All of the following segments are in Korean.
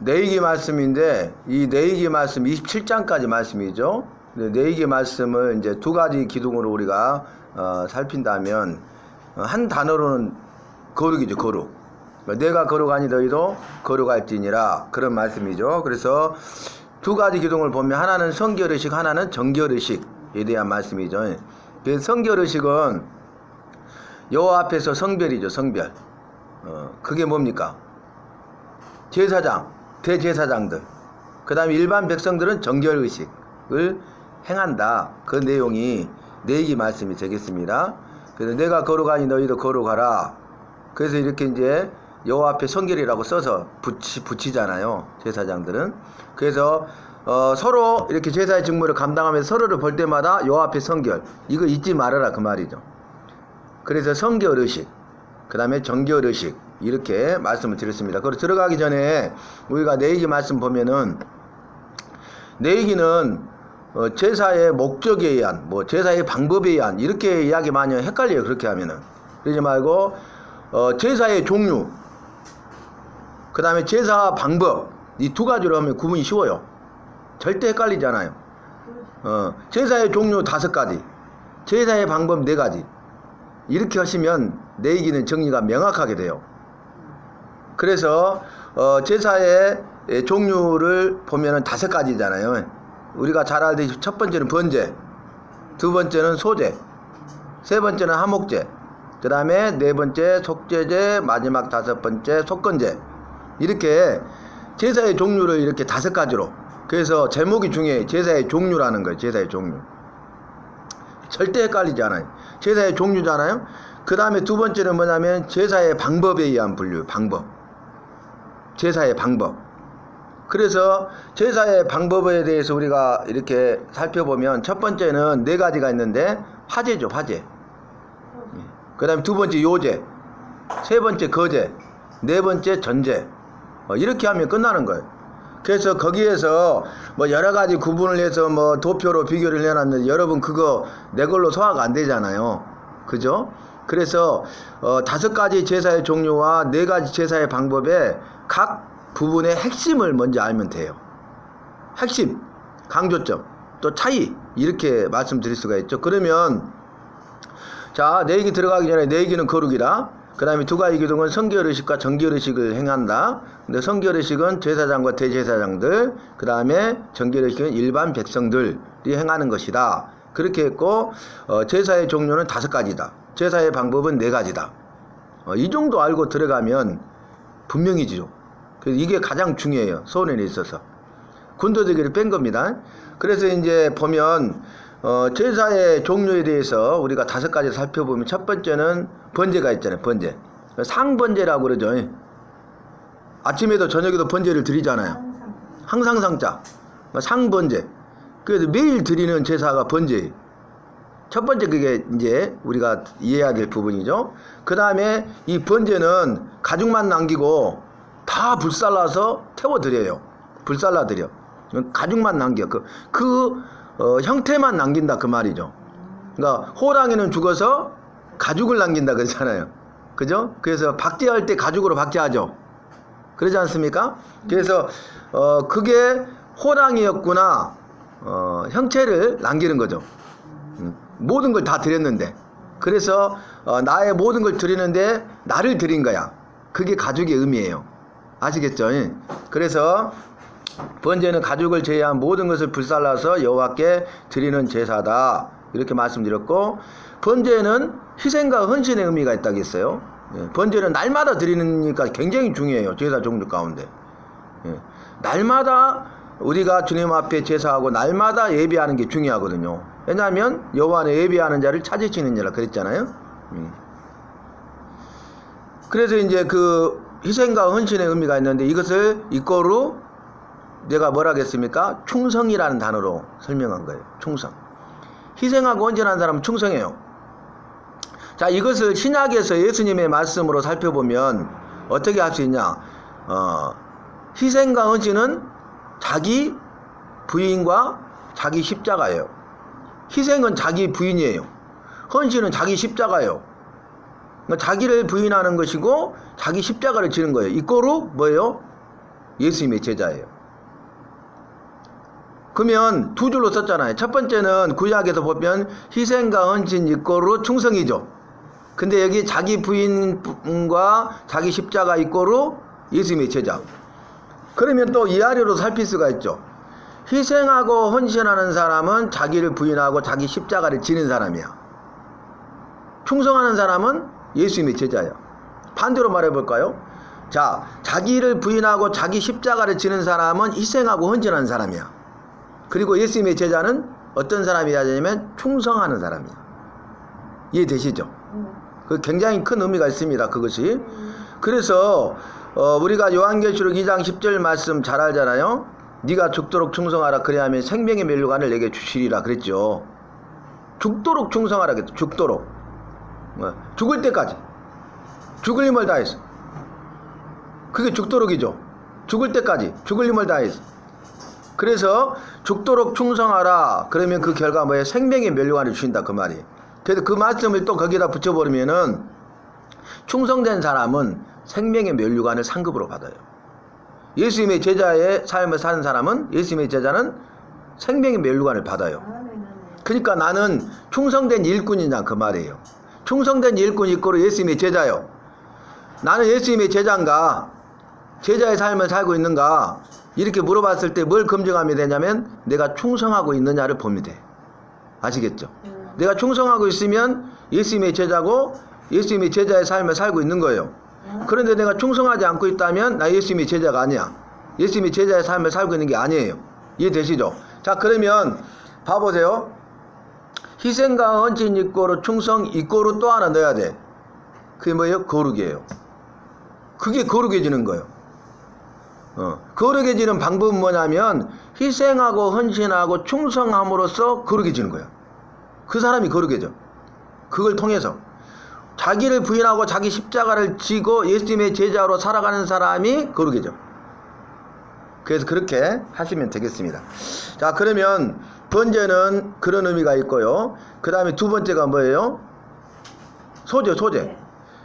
내이기 말씀인데 이 내이기 말씀 27장까지 말씀이죠. 내이기 말씀을 이제 두 가지 기둥으로 우리가 살핀다면 한 단어로는 거룩이죠. 거룩. 내가 거룩하니 너희도 거룩할지니라 그런 말씀이죠. 그래서 두 가지 기둥을 보면 하나는 성결의식, 하나는 정결의식에 대한 말씀이죠. 성결의식은 여호와 앞에서 성별이죠. 성별. 그게 뭡니까? 제사장, 대제사장들, 그 다음에 일반 백성들은 정결의식을 행한다. 그 내용이 내기 말씀이 되겠습니다. 그래서 내가 거룩하니 너희도 거룩하라. 그래서 이렇게 이제 여호와 앞에 성결이라고 써서 붙이잖아요. 제사장들은. 그래서 서로 이렇게 제사의 직무를 감당하면서 서로를 볼 때마다 여호와 앞에 성결, 이거 잊지 말아라 그 말이죠. 그래서 성결의식, 그 다음에 정결의식 이렇게 말씀을 드렸습니다. 그리고 들어가기 전에 우리가 내이기 말씀 보면은 내이기는 제사의 목적에 의한, 뭐 제사의 방법에 의한 이렇게 이야기 많이 헷갈려요. 그렇게 하면은. 그러지 말고 제사의 종류, 그 다음에 제사 방법, 이 두 가지로 하면 구분이 쉬워요. 절대 헷갈리지 않아요. 제사의 종류 5가지, 제사의 방법 4가지 이렇게 하시면 내이기는 정리가 명확하게 돼요. 그래서 제사의 종류를 보면은 5가지잖아요. 우리가 잘 알듯이 첫 번째는 번제, 두 번째는 소제, 세 번째는 하목제, 그 다음에 네 번째 속제제, 마지막 5번째 속건제. 이렇게 제사의 종류를 이렇게 5가지로. 그래서 제목이 중요해요. 제사의 종류라는 거예요. 제사의 종류. 절대 헷갈리지 않아요. 제사의 종류잖아요. 그 다음에 두 번째는 뭐냐면 제사의 방법에 의한 분류. 방법. 제사의 방법. 그래서 제사의 방법에 대해서 우리가 이렇게 살펴보면 첫 번째는 4가지가 있는데 화제죠. 화제. 그 다음에 두 번째 요제, 세 번째 거제, 네 번째 전제. 이렇게 하면 끝나는 거예요. 그래서 거기에서 뭐 여러가지 구분을 해서 뭐 도표로 비교를 해놨는데 여러분 그거 내 걸로 소화가 안 되잖아요. 그죠? 그래서 5가지 제사의 종류와 4가지 제사의 방법에 각 부분의 핵심을 먼저 알면 돼요. 핵심, 강조점, 또 차이 이렇게 말씀드릴 수가 있죠. 그러면 자, 내이기 들어가기 전에 내이기는 거룩이다. 그 다음에 2가지 기둥은 성결의식과 정결의식을 행한다. 근데 성결의식은 제사장과 대제사장들, 그 다음에 정결의식은 일반 백성들이 행하는 것이다. 그렇게 했고 제사의 종류는 5가지다. 제사의 방법은 4가지다. 이 정도 알고 들어가면 분명히지요. 그래서 이게 가장 중요해요. 소원에 있어서. 군더더기를 뺀 겁니다. 그래서 이제 보면 제사의 종류에 대해서 우리가 5가지 살펴보면 첫 번째는 번제가 있잖아요. 번제. 상번제라고 그러죠. 아침에도 저녁에도 번제를 드리잖아요. 항상 상자. 상번제. 그래서 매일 드리는 제사가 번제예요. 첫 번째 그게 이제 우리가 이해해야 될 부분이죠. 그 다음에 이 번제는 가죽만 남기고 다 불살라서 태워드려요. 불살라드려. 가죽만 남겨. 형태만 남긴다 그 말이죠. 그러니까 호랑이는 죽어서 가죽을 남긴다 그러잖아요. 그죠? 그래서 박제할 때 가죽으로 박제하죠. 그러지 않습니까? 그래서 그게 호랑이였구나. 형체를 남기는 거죠. 모든 걸 다 드렸는데. 그래서 나의 모든 걸 드리는데 나를 드린 거야. 그게 가죽의 의미예요. 아시겠죠? 그래서 번제는 가죽을 제외한 모든 것을 불살라서 여호와께 드리는 제사다. 이렇게 말씀드렸고, 번제는 희생과 헌신의 의미가 있다고 했어요. 번제는 날마다 드리니까 굉장히 중요해요. 제사 종류 가운데. 날마다 우리가 주님 앞에 제사하고 날마다 예배하는 게 중요하거든요. 왜냐하면 여호와는 예배하는 자를 찾으시는 자라 그랬잖아요. 그래서 이제 그 희생과 헌신의 의미가 있는데 이것을 이꼬로 내가 뭐라 하겠습니까? 충성이라는 단어로 설명한 거예요. 충성. 희생하고 헌신하는 사람은 충성해요. 자, 이것을 신약에서 예수님의 말씀으로 살펴보면 어떻게 할 수 있냐? 희생과 헌신은 자기 부인과 자기 십자가예요. 희생은 자기 부인이에요. 헌신은 자기 십자가예요. 그러니까 자기를 부인하는 것이고 자기 십자가를 지는 거예요. 이꼬로 뭐예요? 예수님의 제자예요. 그러면 두 줄로 썼잖아요. 첫 번째는 구약에서 보면 희생과 헌신 이꼬르 충성이죠. 근데 여기 자기 부인과 자기 십자가 이꼬르 예수님의 제자. 그러면 또 이하리로 살필 수가 있죠. 희생하고 헌신하는 사람은 자기를 부인하고 자기 십자가를 지는 사람이야. 충성하는 사람은 예수님의 제자예요. 반대로 말해볼까요? 자, 자기를 부인하고 자기 십자가를 지는 사람은 희생하고 헌신하는 사람이야. 그리고 예수님의 제자는 어떤 사람이야 되냐면 충성하는 사람이야. 이해되시죠? 그 굉장히 큰 의미가 있습니다. 그것이. 그래서 우리가 요한계시록 2장 10절 말씀 잘 알잖아요. 네가 죽도록 충성하라 그래야면 생명의 면류관을 내게 주시리라 그랬죠. 죽도록 충성하라 그랬죠. 죽도록. 죽을 때까지. 죽을 힘을 다해서. 그게 죽도록이죠. 죽을 때까지. 죽을 힘을 다해서. 그래서 죽도록 충성하라. 그러면 그 결과 뭐예요? 생명의 면류관을 주신다 그 말이. 그래서 그 말씀을 또 거기다 붙여버리면은 충성된 사람은 생명의 면류관을 상급으로 받아요. 예수님의 제자의 삶을 사는 사람은 예수님의 제자는 생명의 면류관을 받아요. 그러니까 나는 충성된 일꾼이냐 그 말이에요. 충성된 일꾼이 있고 예수님의 제자요. 나는 예수님의 제자인가? 제자의 삶을 살고 있는가? 이렇게 물어봤을 때 뭘 검증하면 되냐면 내가 충성하고 있느냐를 보면 돼. 아시겠죠? 내가 충성하고 있으면 예수님의 제자고 예수님의 제자의 삶을 살고 있는 거예요. 그런데 내가 충성하지 않고 있다면 나 예수님의 제자가 아니야. 예수님의 제자의 삶을 살고 있는 게 아니에요. 이해되시죠? 자, 그러면 봐보세요. 희생과 헌신 이꼬르 충성 이꼬르 또 하나 넣어야 돼. 그게 뭐예요? 거룩이에요. 그게 거룩해지는 거예요. 거룩해지는 방법은 뭐냐면 희생하고 헌신하고 충성함으로써 거룩해지는 거예요. 그 사람이 거룩해져. 그걸 통해서 자기를 부인하고 자기 십자가를 지고 예수님의 제자로 살아가는 사람이 거룩해져. 그래서 그렇게 하시면 되겠습니다. 자, 그러면 번제는 그런 의미가 있고요. 그 다음에 두 번째가 뭐예요? 소제.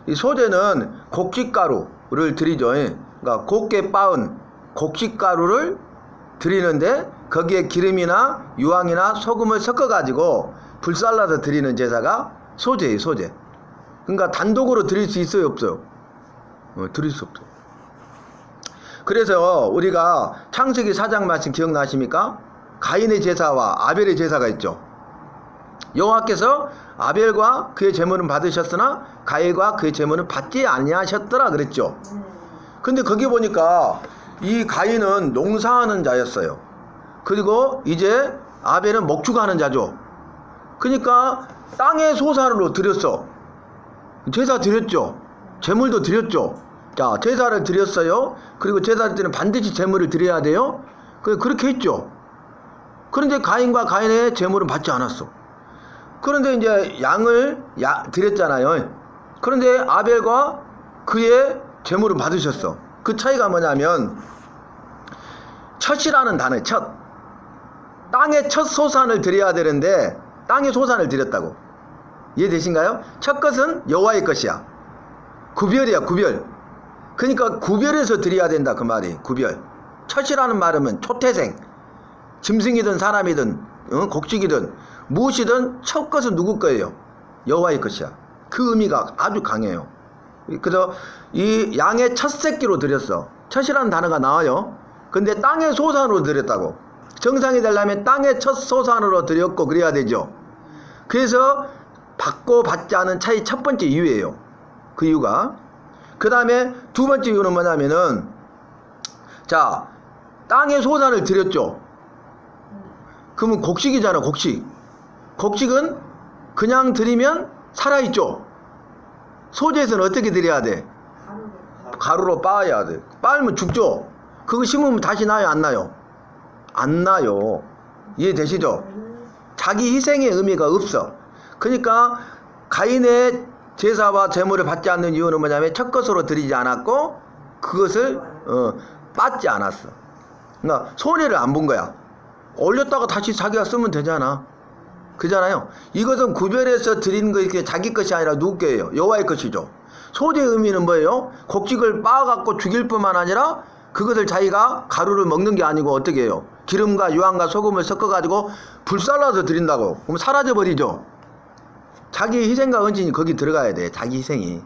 이 소제는 곡식가루를 드리죠. 그러니까 곱게 빻은 곡식가루를 드리는데 거기에 기름이나 유황이나 소금을 섞어가지고 불살라서 드리는 제사가 소제예요. 소제. 그러니까 단독으로 드릴 수 있어요? 없어요? 드릴 수 없어요. 그래서 우리가 창세기 4장 말씀 기억나십니까? 가인의 제사와 아벨의 제사가 있죠. 여호와께서 아벨과 그의 제물은 받으셨으나 가인과 그의 제물은 받지 아니하셨더라 그랬죠. 근데 거기 보니까 이 가인은 농사하는 자였어요. 그리고 이제 아벨은 목축하는 자죠. 그러니까 땅의 소산으로 드렸어. 제사 드렸죠. 제물도 드렸죠. 자, 제사를 드렸어요. 그리고 제사를 때는 반드시 제물을 드려야 돼요. 그렇게 했죠. 그런데 가인과 가인의 제물은 받지 않았어. 그런데 이제 양을 드렸잖아요. 그런데 아벨과 그의 제물은 받으셨어. 그 차이가 뭐냐면 첫 이라는 단어, 첫. 땅의 첫 소산을 드려야 되는데 땅의 소산을 드렸다고. 이해되신가요? 첫 것은 여호와의 것이야. 구별이야, 구별. 그러니까 구별해서 드려야 된다 그 말이. 구별. 첫이라는 말은 초태생. 짐승이든 사람이든 곡식이든 무엇이든 첫 것은 누구 거예요? 여호와의 것이야. 그 의미가 아주 강해요. 그래서 이 양의 첫 새끼로 드렸어. 첫이라는 단어가 나와요. 근데 땅의 소산으로 드렸다고. 정상이 되려면 땅의 첫 소산으로 드렸고 그래야 되죠. 그래서 받고 받지 않은 차이 첫 번째 이유예요. 그 이유가. 그 다음에 두 번째 이유는 뭐냐면은 자, 땅의 소산을 드렸죠. 그러면 곡식이잖아, 곡식. 곡식은 그냥 드리면 살아있죠. 소제에서는 어떻게 드려야 돼? 가루로 빻아야 돼. 빻으면 죽죠. 그거 심으면 다시 나요, 안 나요? 안 나요. 이해되시죠? 자기 희생의 의미가 없어. 그러니까 가인의 제사와 제물을 받지 않는 이유는 뭐냐면 첫 것으로 드리지 않았고 그것을 빻지 않았어. 그러니까 손해를 안 본 거야. 올렸다가 다시 자기가 쓰면 되잖아. 그잖아요. 이것은 구별해서 드리는 것이 자기 것이 아니라 누구 거예요? 여호와의 것이죠. 소제의 의미는 뭐예요? 곡식을 빻아갖고 죽일 뿐만 아니라 그것을 자기가 가루를 먹는 게 아니고 어떻게 해요? 기름과 유황과 소금을 섞어가지고 불살라서 드린다고. 그럼 사라져버리죠. 자기 희생과 헌신이 거기 들어가야 돼. 자기 희생이.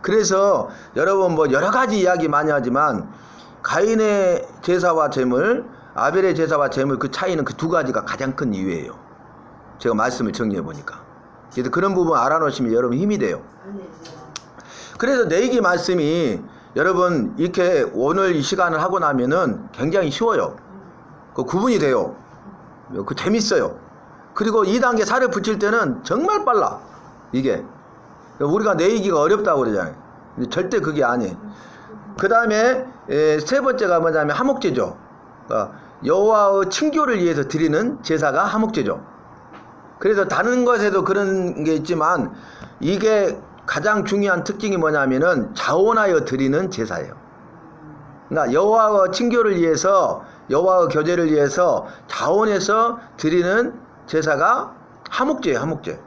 그래서 여러분 뭐 여러 가지 이야기 많이 하지만 가인의 제사와 제물, 아벨의 제사와 제물 그 차이는 그 두 가지가 가장 큰 이유예요. 제가 말씀을 정리해 보니까. 그래서 그런 부분 알아놓으시면 여러분 힘이 돼요. 그래서 내기 말씀이 여러분 이렇게 오늘 이 시간을 하고 나면은 굉장히 쉬워요. 그 구분이 돼요. 그 재밌어요. 그리고 2단계 살을 붙일 때는 정말 빨라. 이게 우리가 내기가 어렵다고 그러잖아요. 근데 절대 그게 아니에요. 그 다음에 세 번째가 뭐냐면 하목제죠. 여호와의 칭교를 위해서 드리는 제사가 하목제죠. 그래서 다른 것에도 그런 게 있지만 이게 가장 중요한 특징이 뭐냐면은 자원하여 드리는 제사예요. 그러니까 여호와의 칭교를 위해서, 여호와의 교제를 위해서 자원해서 드리는 제사가 하목제예요. 하목제.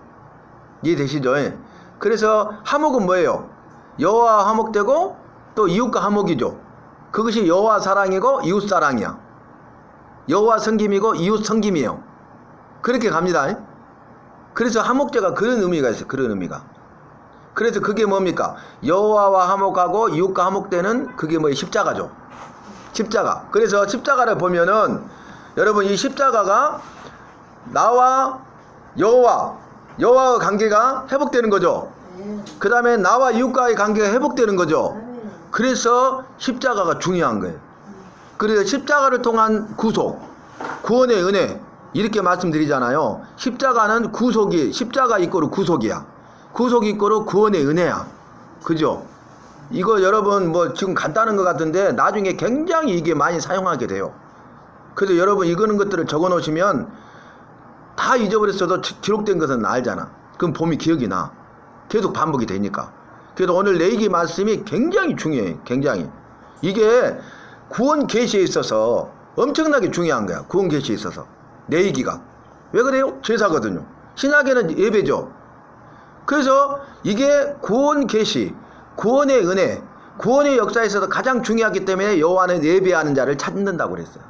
이해되시죠? 그래서 하목은 뭐예요? 여호와 하목되고 또 이웃과 하목이죠. 그것이 여호와 사랑이고 이웃 사랑이야. 여호와 섬김이고 이웃 섬김이에요. 그렇게 갑니다. 그래서 하목제가 그런 의미가 있어요. 그런 의미가. 그래서 그게 뭡니까? 여호와와 하목하고 이웃과 하목되는 그게 뭐예요? 십자가죠. 십자가. 그래서 십자가를 보면은 여러분 이 십자가가 나와 여호와의 관계가 회복되는 거죠. 그 다음에 나와 이웃과의 관계가 회복되는 거죠. 그래서 십자가가 중요한 거예요. 그래서 십자가를 통한 구속, 구원의 은혜 이렇게 말씀드리잖아요. 십자가는 구속이, 십자가 이꼬르 구속이야. 구속 이꼬르 구원의 은혜야. 그죠? 이거 여러분 뭐 지금 간단한 것 같은데 나중에 굉장히 이게 많이 사용하게 돼요. 그래서 여러분 이거는 것들을 적어 놓으시면 다 잊어버렸어도 기록된 것은 알잖아. 그럼 봄이 기억이 나. 계속 반복이 되니까. 그래서 오늘 레위기 말씀이 굉장히 중요해. 굉장히. 이게 구원 계시에 있어서 엄청나게 중요한 거야. 구원 계시에 있어서. 레위기가. 왜 그래요? 제사거든요. 신약에는 예배죠. 그래서 이게 구원 계시, 구원의 은혜, 구원의 역사에 있어서 가장 중요하기 때문에 여호와는 예배하는 자를 찾는다고 그랬어요.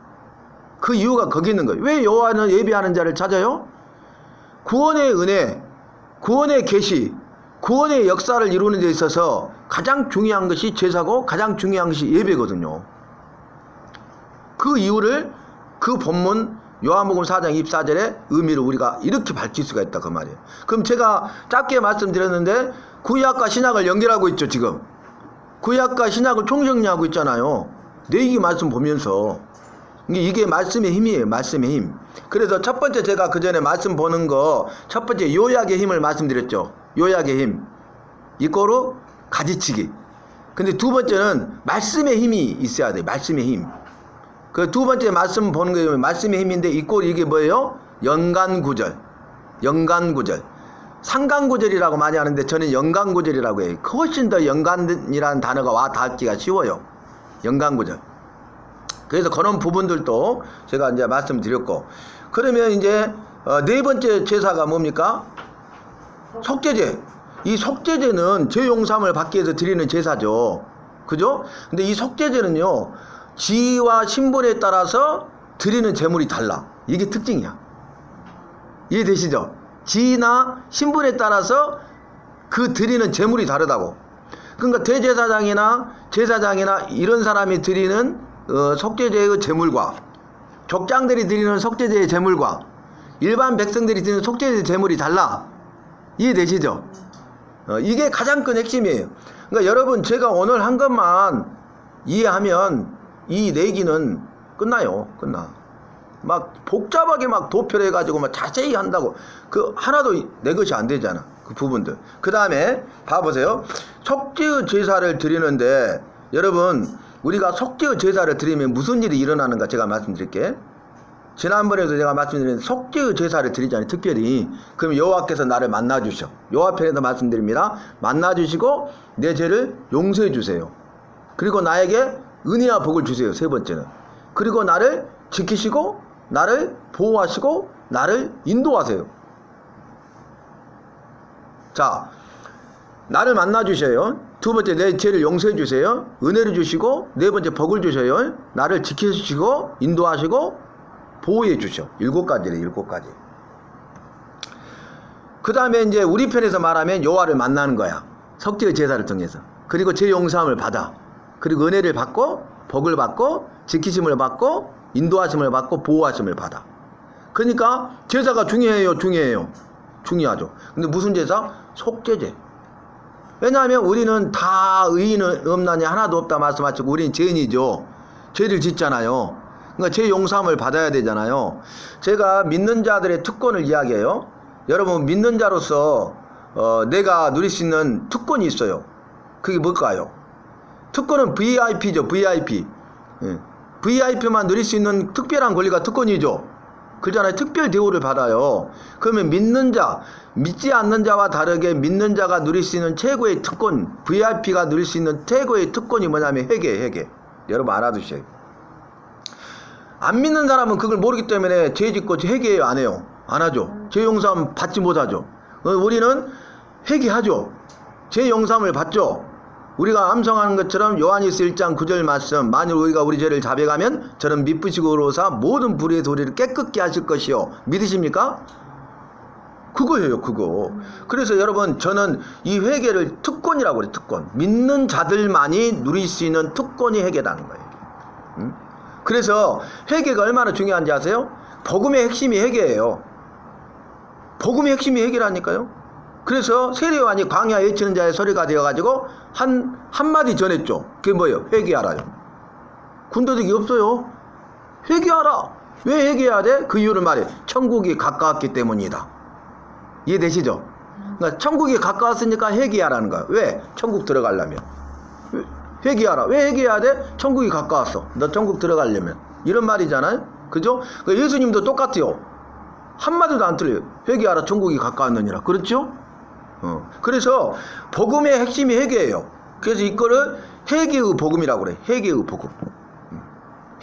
그 이유가 거기 있는 거예요. 왜 여호와는 예배하는 자를 찾아요? 구원의 은혜, 구원의 계시, 구원의 역사를 이루는 데 있어서 가장 중요한 것이 제사고 가장 중요한 것이 예배거든요. 그 이유를 그 본문 요한복음 4장 24절의 의미를 우리가 이렇게 밝힐 수가 있다 그 말이에요. 그럼 제가 짧게 말씀드렸는데 구약과 신약을 연결하고 있죠. 지금 구약과 신약을 총정리하고 있잖아요. 레위기 말씀 보면서 이게 말씀의 힘이에요. 말씀의 힘. 그래서 첫 번째 제가 그 전에 말씀 보는 거 첫 번째 요약의 힘을 말씀드렸죠. 요약의 힘 이꼬르 가지치기. 근데 두 번째는 말씀의 힘이 있어야 돼. 말씀의 힘. 그 두 번째 말씀 보는 게 말씀의 힘인데 이꼬르 이게 뭐예요? 연간구절. 연간구절. 상간구절이라고 많이 하는데 저는 연간구절이라고 해요. 훨씬 더 연간이라는 단어가 와 닿기가 쉬워요. 연간구절. 그래서 그런 부분들도 제가 이제 말씀드렸고, 그러면 이제 네 번째 제사가 뭡니까? 속죄제. 이 속죄제는 죄 용서함을 받기 위해서 드리는 제사죠. 그죠? 근데 이 속죄제는요, 지위와 신분에 따라서 드리는 제물이 달라. 이게 특징이야. 이해되시죠? 지위나 신분에 따라서 그 드리는 제물이 다르다고. 그러니까 대제사장이나 제사장이나 이런 사람이 드리는 속죄제의 제물과 족장들이 드리는 속죄제의 제물과 일반 백성들이 드리는 속죄제의 제물이 달라. 이해되시죠? 이게 가장 큰 핵심이에요. 그러니까 여러분 제가 오늘 한 것만 이해하면 이 내기는 끝나요. 끝나. 막 복잡하게 막 도표해가지고 막 자세히 한다고 그 하나도 내 것이 안 되잖아. 그 부분들. 그 다음에 봐보세요. 속죄의 제사를 드리는데 여러분 우리가 속죄의 제사를 드리면 무슨 일이 일어나는가 제가 말씀드릴게. 지난번에도 제가 말씀드린 속죄의 제사를 드리잖아요. 특별히. 그럼 여호와께서 나를 만나주셔. 여호와편에서 말씀드립니다. 만나주시고 내 죄를 용서해 주세요. 그리고 나에게 은혜와 복을 주세요. 세 번째는. 그리고 나를 지키시고 나를 보호하시고 나를 인도하세요. 자, 나를 만나주셔요. 두 번째, 내 죄를 용서해 주세요. 은혜를 주시고, 네 번째, 복을 주셔요. 나를 지켜주시고, 인도하시고, 보호해 주셔. 7가지래, 7가지. 그 다음에 이제 우리 편에서 말하면 여호와를 만나는 거야. 석죄의 제사를 통해서. 그리고 죄 용서함을 받아. 그리고 은혜를 받고, 복을 받고, 지키심을 받고, 인도하심을 받고, 보호하심을 받아. 그러니까 제사가 중요해요, 중요해요. 중요하죠. 근데 무슨 제사? 속죄제. 왜냐하면 우리는 다 의인은 없나니 하나도 없다 말씀하시고 우리는 죄인이죠. 죄를 짓잖아요. 그러니까 죄 용서함을 받아야 되잖아요. 제가 믿는 자들의 특권을 이야기해요. 여러분 믿는 자로서 내가 누릴 수 있는 특권이 있어요. 그게 뭘까요? 특권은 VIP죠. VIP. VIP만 누릴 수 있는 특별한 권리가 특권이죠. 그렇잖아요. 특별 대우를 받아요. 그러면 믿는 자, 믿지 않는 자와 다르게 믿는 자가 누릴 수 있는 최고의 특권, VIP가 누릴 수 있는 최고의 특권이 뭐냐면 회개. 여러분 알아두셔요. 안 믿는 사람은 그걸 모르기 때문에 죄 짓고 회개해요, 안 해요? 안 하죠. 죄 용서함 받지 못하죠. 우리는 회개하죠. 죄 용서함을 받죠. 우리가 암송하는 것처럼 요한일서 1장 9절 말씀, 만일 우리가 우리 죄를 자백하면 저는 미쁘시고 의로우사 모든 불의의 도리를 깨끗게 하실 것이요. 믿으십니까? 그거예요, 그거. 그래서 여러분 저는 이 회개를 특권이라고 그래요. 특권. 믿는 자들만이 누릴 수 있는 특권이 회개라는 거예요. 그래서 회개가 얼마나 중요한지 아세요? 복음의 핵심이 회개예요. 복음의 핵심이 회개라니까요. 그래서 세례요한이 광야에 외치는 자의 소리가 되어가지고 한마디 전했죠. 그게 뭐예요? 회개하라요. 군더더기 없어요. 회개하라. 왜 회개해야 돼? 그 이유를 말해. 천국이 가까웠기 때문이다. 이해되시죠? 그러니까 천국이 가까웠으니까 회개하라는 거야. 왜? 천국 들어가려면. 회개하라. 왜 회개해야 돼? 천국이 가까웠어. 너 천국 들어가려면. 이런 말이잖아요. 그죠? 예수님도 똑같아요. 한마디도 안 틀려요. 회개하라. 천국이 가까웠느니라. 그렇죠? 그래서 복음의 핵심이 회개예요. 그래서 이거를 회개의 복음이라고 그래. 회개의 복음.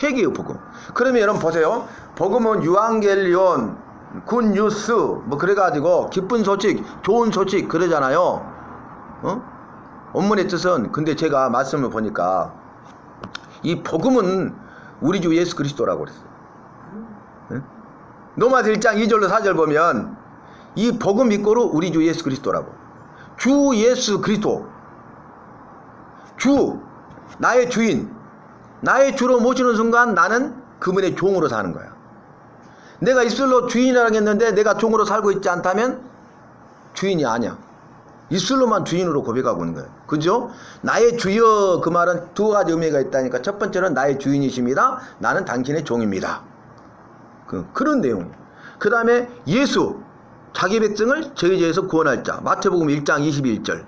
회개의 복음. 그러면 여러분 보세요. 복음은 유앙겔리온, 굿뉴스 뭐 그래가지고 기쁜 소식, 좋은 소식 그러잖아요. 원문의 뜻은 근데 제가 말씀을 보니까 이 복음은 우리 주 예수 그리스도라고 그랬어요. 로마서 1장 2절로 4절 보면 이 복음 이꼬로 우리 주 예수 그리스도라고. 주 예수 그리스도. 주. 나의 주인. 나의 주로 모시는 순간 나는 그분의 종으로 사는 거야. 내가 입술로 주인이라고 했는데 내가 종으로 살고 있지 않다면 주인이 아니야. 입술로만 주인으로 고백하고 있는 거예요. 그죠? 나의 주여 그 말은 두 가지 의미가 있다니까. 첫 번째는 나의 주인이십니다. 나는 당신의 종입니다. 그런 내용이에요. 그 다음에 예수. 자기 백성을 저희 죄에서 구원할 자. 마태복음 1장 21절.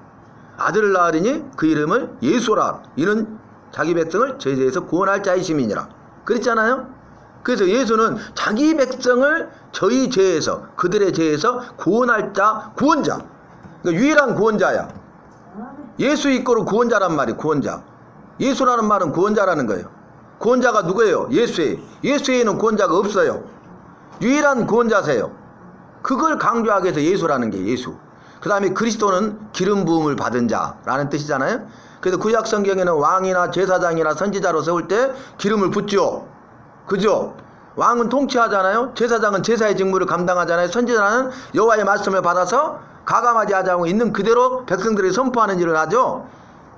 아들을 낳으리니 그 이름을 예수라. 이는 자기 백성을 저희 죄에서 구원할 자이심이니라. 그랬잖아요. 그래서 예수는 자기 백성을 저희 죄에서, 그들의 죄에서 구원할 자, 구원자. 그러니까 유일한 구원자야. 예수 이꼬로 구원자란 말이 구원자. 예수라는 말은 구원자라는 거예요. 구원자가 누구예요? 예수예요. 예수에는 구원자가 없어요. 유일한 구원자세요. 그걸 강조하기 위해서 예수라는 게 예수. 그 다음에 그리스도는 기름 부음을 받은 자라는 뜻이잖아요. 그래서 구약 성경에는 왕이나 제사장이나 선지자로 세울 때 기름을 붓죠. 그죠? 왕은 통치하잖아요. 제사장은 제사의 직무를 감당하잖아요. 선지자는 여호와의 말씀을 받아서 가감하지 하자고 있는 그대로 백성들이 선포하는 일을 하죠.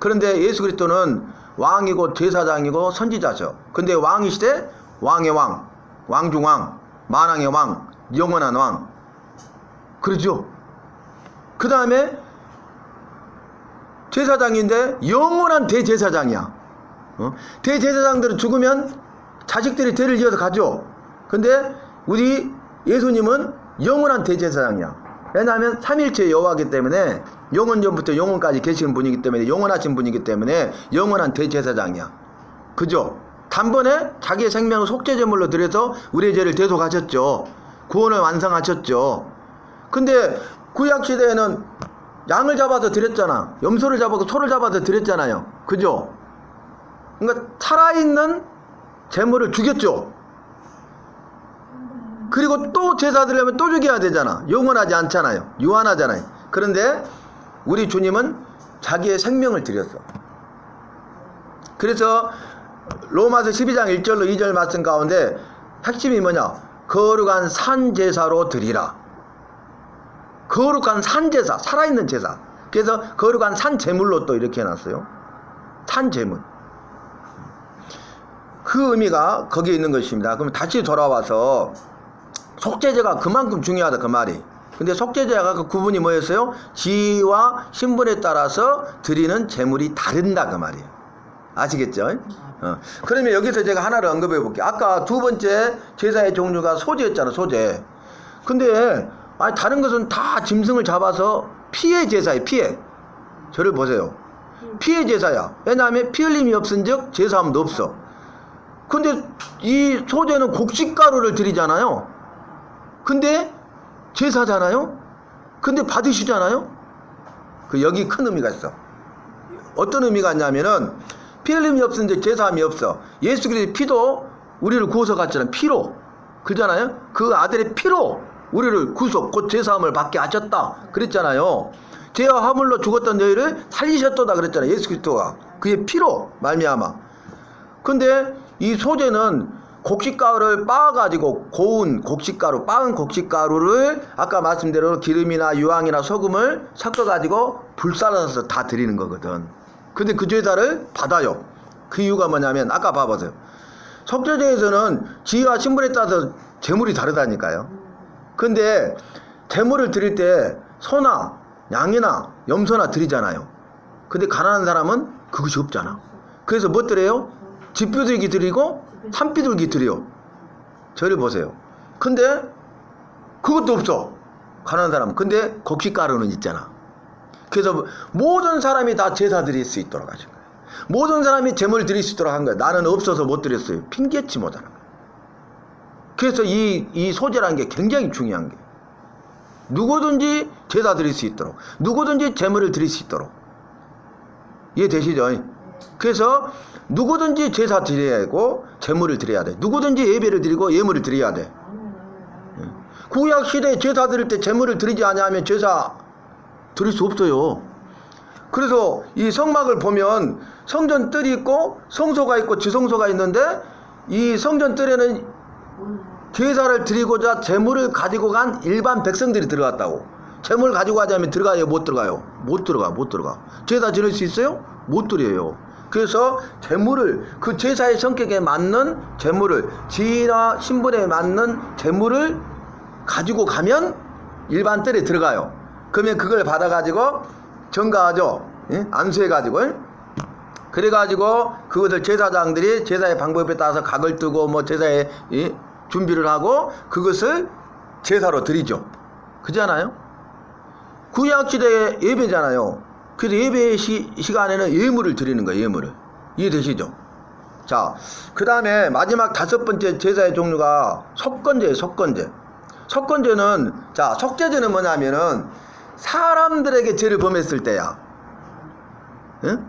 그런데 예수 그리스도는 왕이고 제사장이고 선지자죠. 근데 왕이시대 왕의 왕, 왕중왕, 만왕의 왕, 영원한 왕. 그렇죠? 그 다음에 제사장인데 영원한 대제사장이야. 대제사장들은 죽으면 자식들이 대를 이어서 가죠. 근데 우리 예수님은 영원한 대제사장이야. 왜냐하면 삼일체 여호와이기 때문에 영원전부터 영원까지 계시는 분이기 때문에 영원하신 분이기 때문에 영원한 대제사장이야. 그죠? 단번에 자기의 생명을 속죄제물로 드려서 우리의 죄를 대속하셨죠. 구원을 완성하셨죠. 근데 구약시대에는 양을 잡아서 드렸잖아. 염소를 잡아서 소를 잡아서 드렸잖아요. 그죠? 그러니까 살아있는 제물을 죽였죠. 그리고 또 제사 드리려면 또 죽여야 되잖아. 영원하지 않잖아요. 유한하잖아요. 그런데 우리 주님은 자기의 생명을 드렸어. 그래서 로마서 12장 1절로 2절 말씀 가운데 핵심이 뭐냐? 거룩한 산제사로 드리라. 거룩한 산제사, 살아있는 제사. 그래서 거룩한 산제물로 또 이렇게 해놨어요. 산제물. 그 의미가 거기에 있는 것입니다. 그럼 다시 돌아와서 속죄제가 그만큼 중요하다 그 말이. 근데 속죄제가 그 구분이 뭐였어요? 지위와 신분에 따라서 드리는 제물이 다른다 그 말이에요. 아시겠죠? 그러면 여기서 제가 하나를 언급해 볼게요. 아까 두 번째 제사의 종류가 소제였잖아, 소제. 근데 아니 다른 것은 다 짐승을 잡아서 피해 제사예요, 피해. 저를 보세요. 피해 제사야. 왜냐하면 피 흘림이 없은즉 제사함도 없어. 근데 이 소제는 곡식가루를 드리잖아요. 근데 제사잖아요. 근데 받으시잖아요. 그 여기 큰 의미가 있어. 어떤 의미가 있냐면은 피 흘림이 없은데 제사함이 없어. 예수 그리스도의 피도 우리를 구워서 갔잖아요. 피로. 그러잖아요. 그 아들의 피로 우리를 구속 곧 제사함을 받게 하셨다 그랬잖아요. 죄와 화물로 죽었던 너희를 살리셨도다 그랬잖아요. 예수 그리스도가 그의 피로 말미암아. 근데 이 소제는 곡식가루를 빻아가지고 고운 곡식가루, 빻은 곡식가루를 아까 말씀대로 기름이나 유황이나 소금을 섞어가지고 불살라서 다 드리는 거거든. 근데 그 제사를 받아요. 그 이유가 뭐냐면 아까 봐보세요. 속죄제에서는 지위와 신분에 따라서 제물이 다르다니까요. 근데 제물을 드릴 때 소나 양이나 염소나 드리잖아요. 근데 가난한 사람은 그것이 없잖아. 그래서 뭐 드려요? 집비둘기 드리고 산비둘기 드려. 저를 보세요. 근데 그것도 없어. 가난한 사람은. 근데 곡식가루는 있잖아. 그래서 모든 사람이 다 제사 드릴 수 있도록 하신 거예요. 모든 사람이 제물 드릴 수 있도록 한 거예요. 나는 없어서 못 드렸어요. 핑계치 못하는 거예요. 그래서 이 소제라는 게 굉장히 중요한 게 누구든지 제사 드릴 수 있도록, 누구든지 제물을 드릴 수 있도록. 이해되시죠? 그래서 누구든지 제사 드려야 하고 제물을 드려야 돼. 누구든지 예배를 드리고 예물을 드려야 돼. 구약 시대에 제사 드릴 때 제물을 드리지 않으면 제사 드릴 수 없어요. 그래서 이 성막을 보면 성전 뜰이 있고 성소가 있고 지성소가 있는데 이 성전 뜰에는 제사를 드리고자 제물을 가지고 간 일반 백성들이 들어갔다고. 제물 가지고 가자면 들어가요? 못 들어가요? 못 들어가. 제사 지낼 수 있어요? 못 드려요. 그래서 제물을 그 제사의 성격에 맞는 제물을 지위나 신분에 맞는 제물을 가지고 가면 일반 뜰에 들어가요. 그러면 그걸 받아가지고 전가하죠. 예? 안수해가지고 그래가지고 그것을 제사장들이 제사의 방법에 따라서 각을 뜨고 뭐 제사에 준비를 하고 그것을 제사로 드리죠. 그잖아요. 구약시대의 예배잖아요. 그래서 예배 시간에는 예물을 드리는 거예요. 예물을. 이해되시죠? 자, 그 다음에 마지막 다섯 번째 제사의 종류가 속건제예요. 속건제. 속건제는 자 속죄제는 뭐냐면은 사람들에게 죄를 범했을 때야. 응?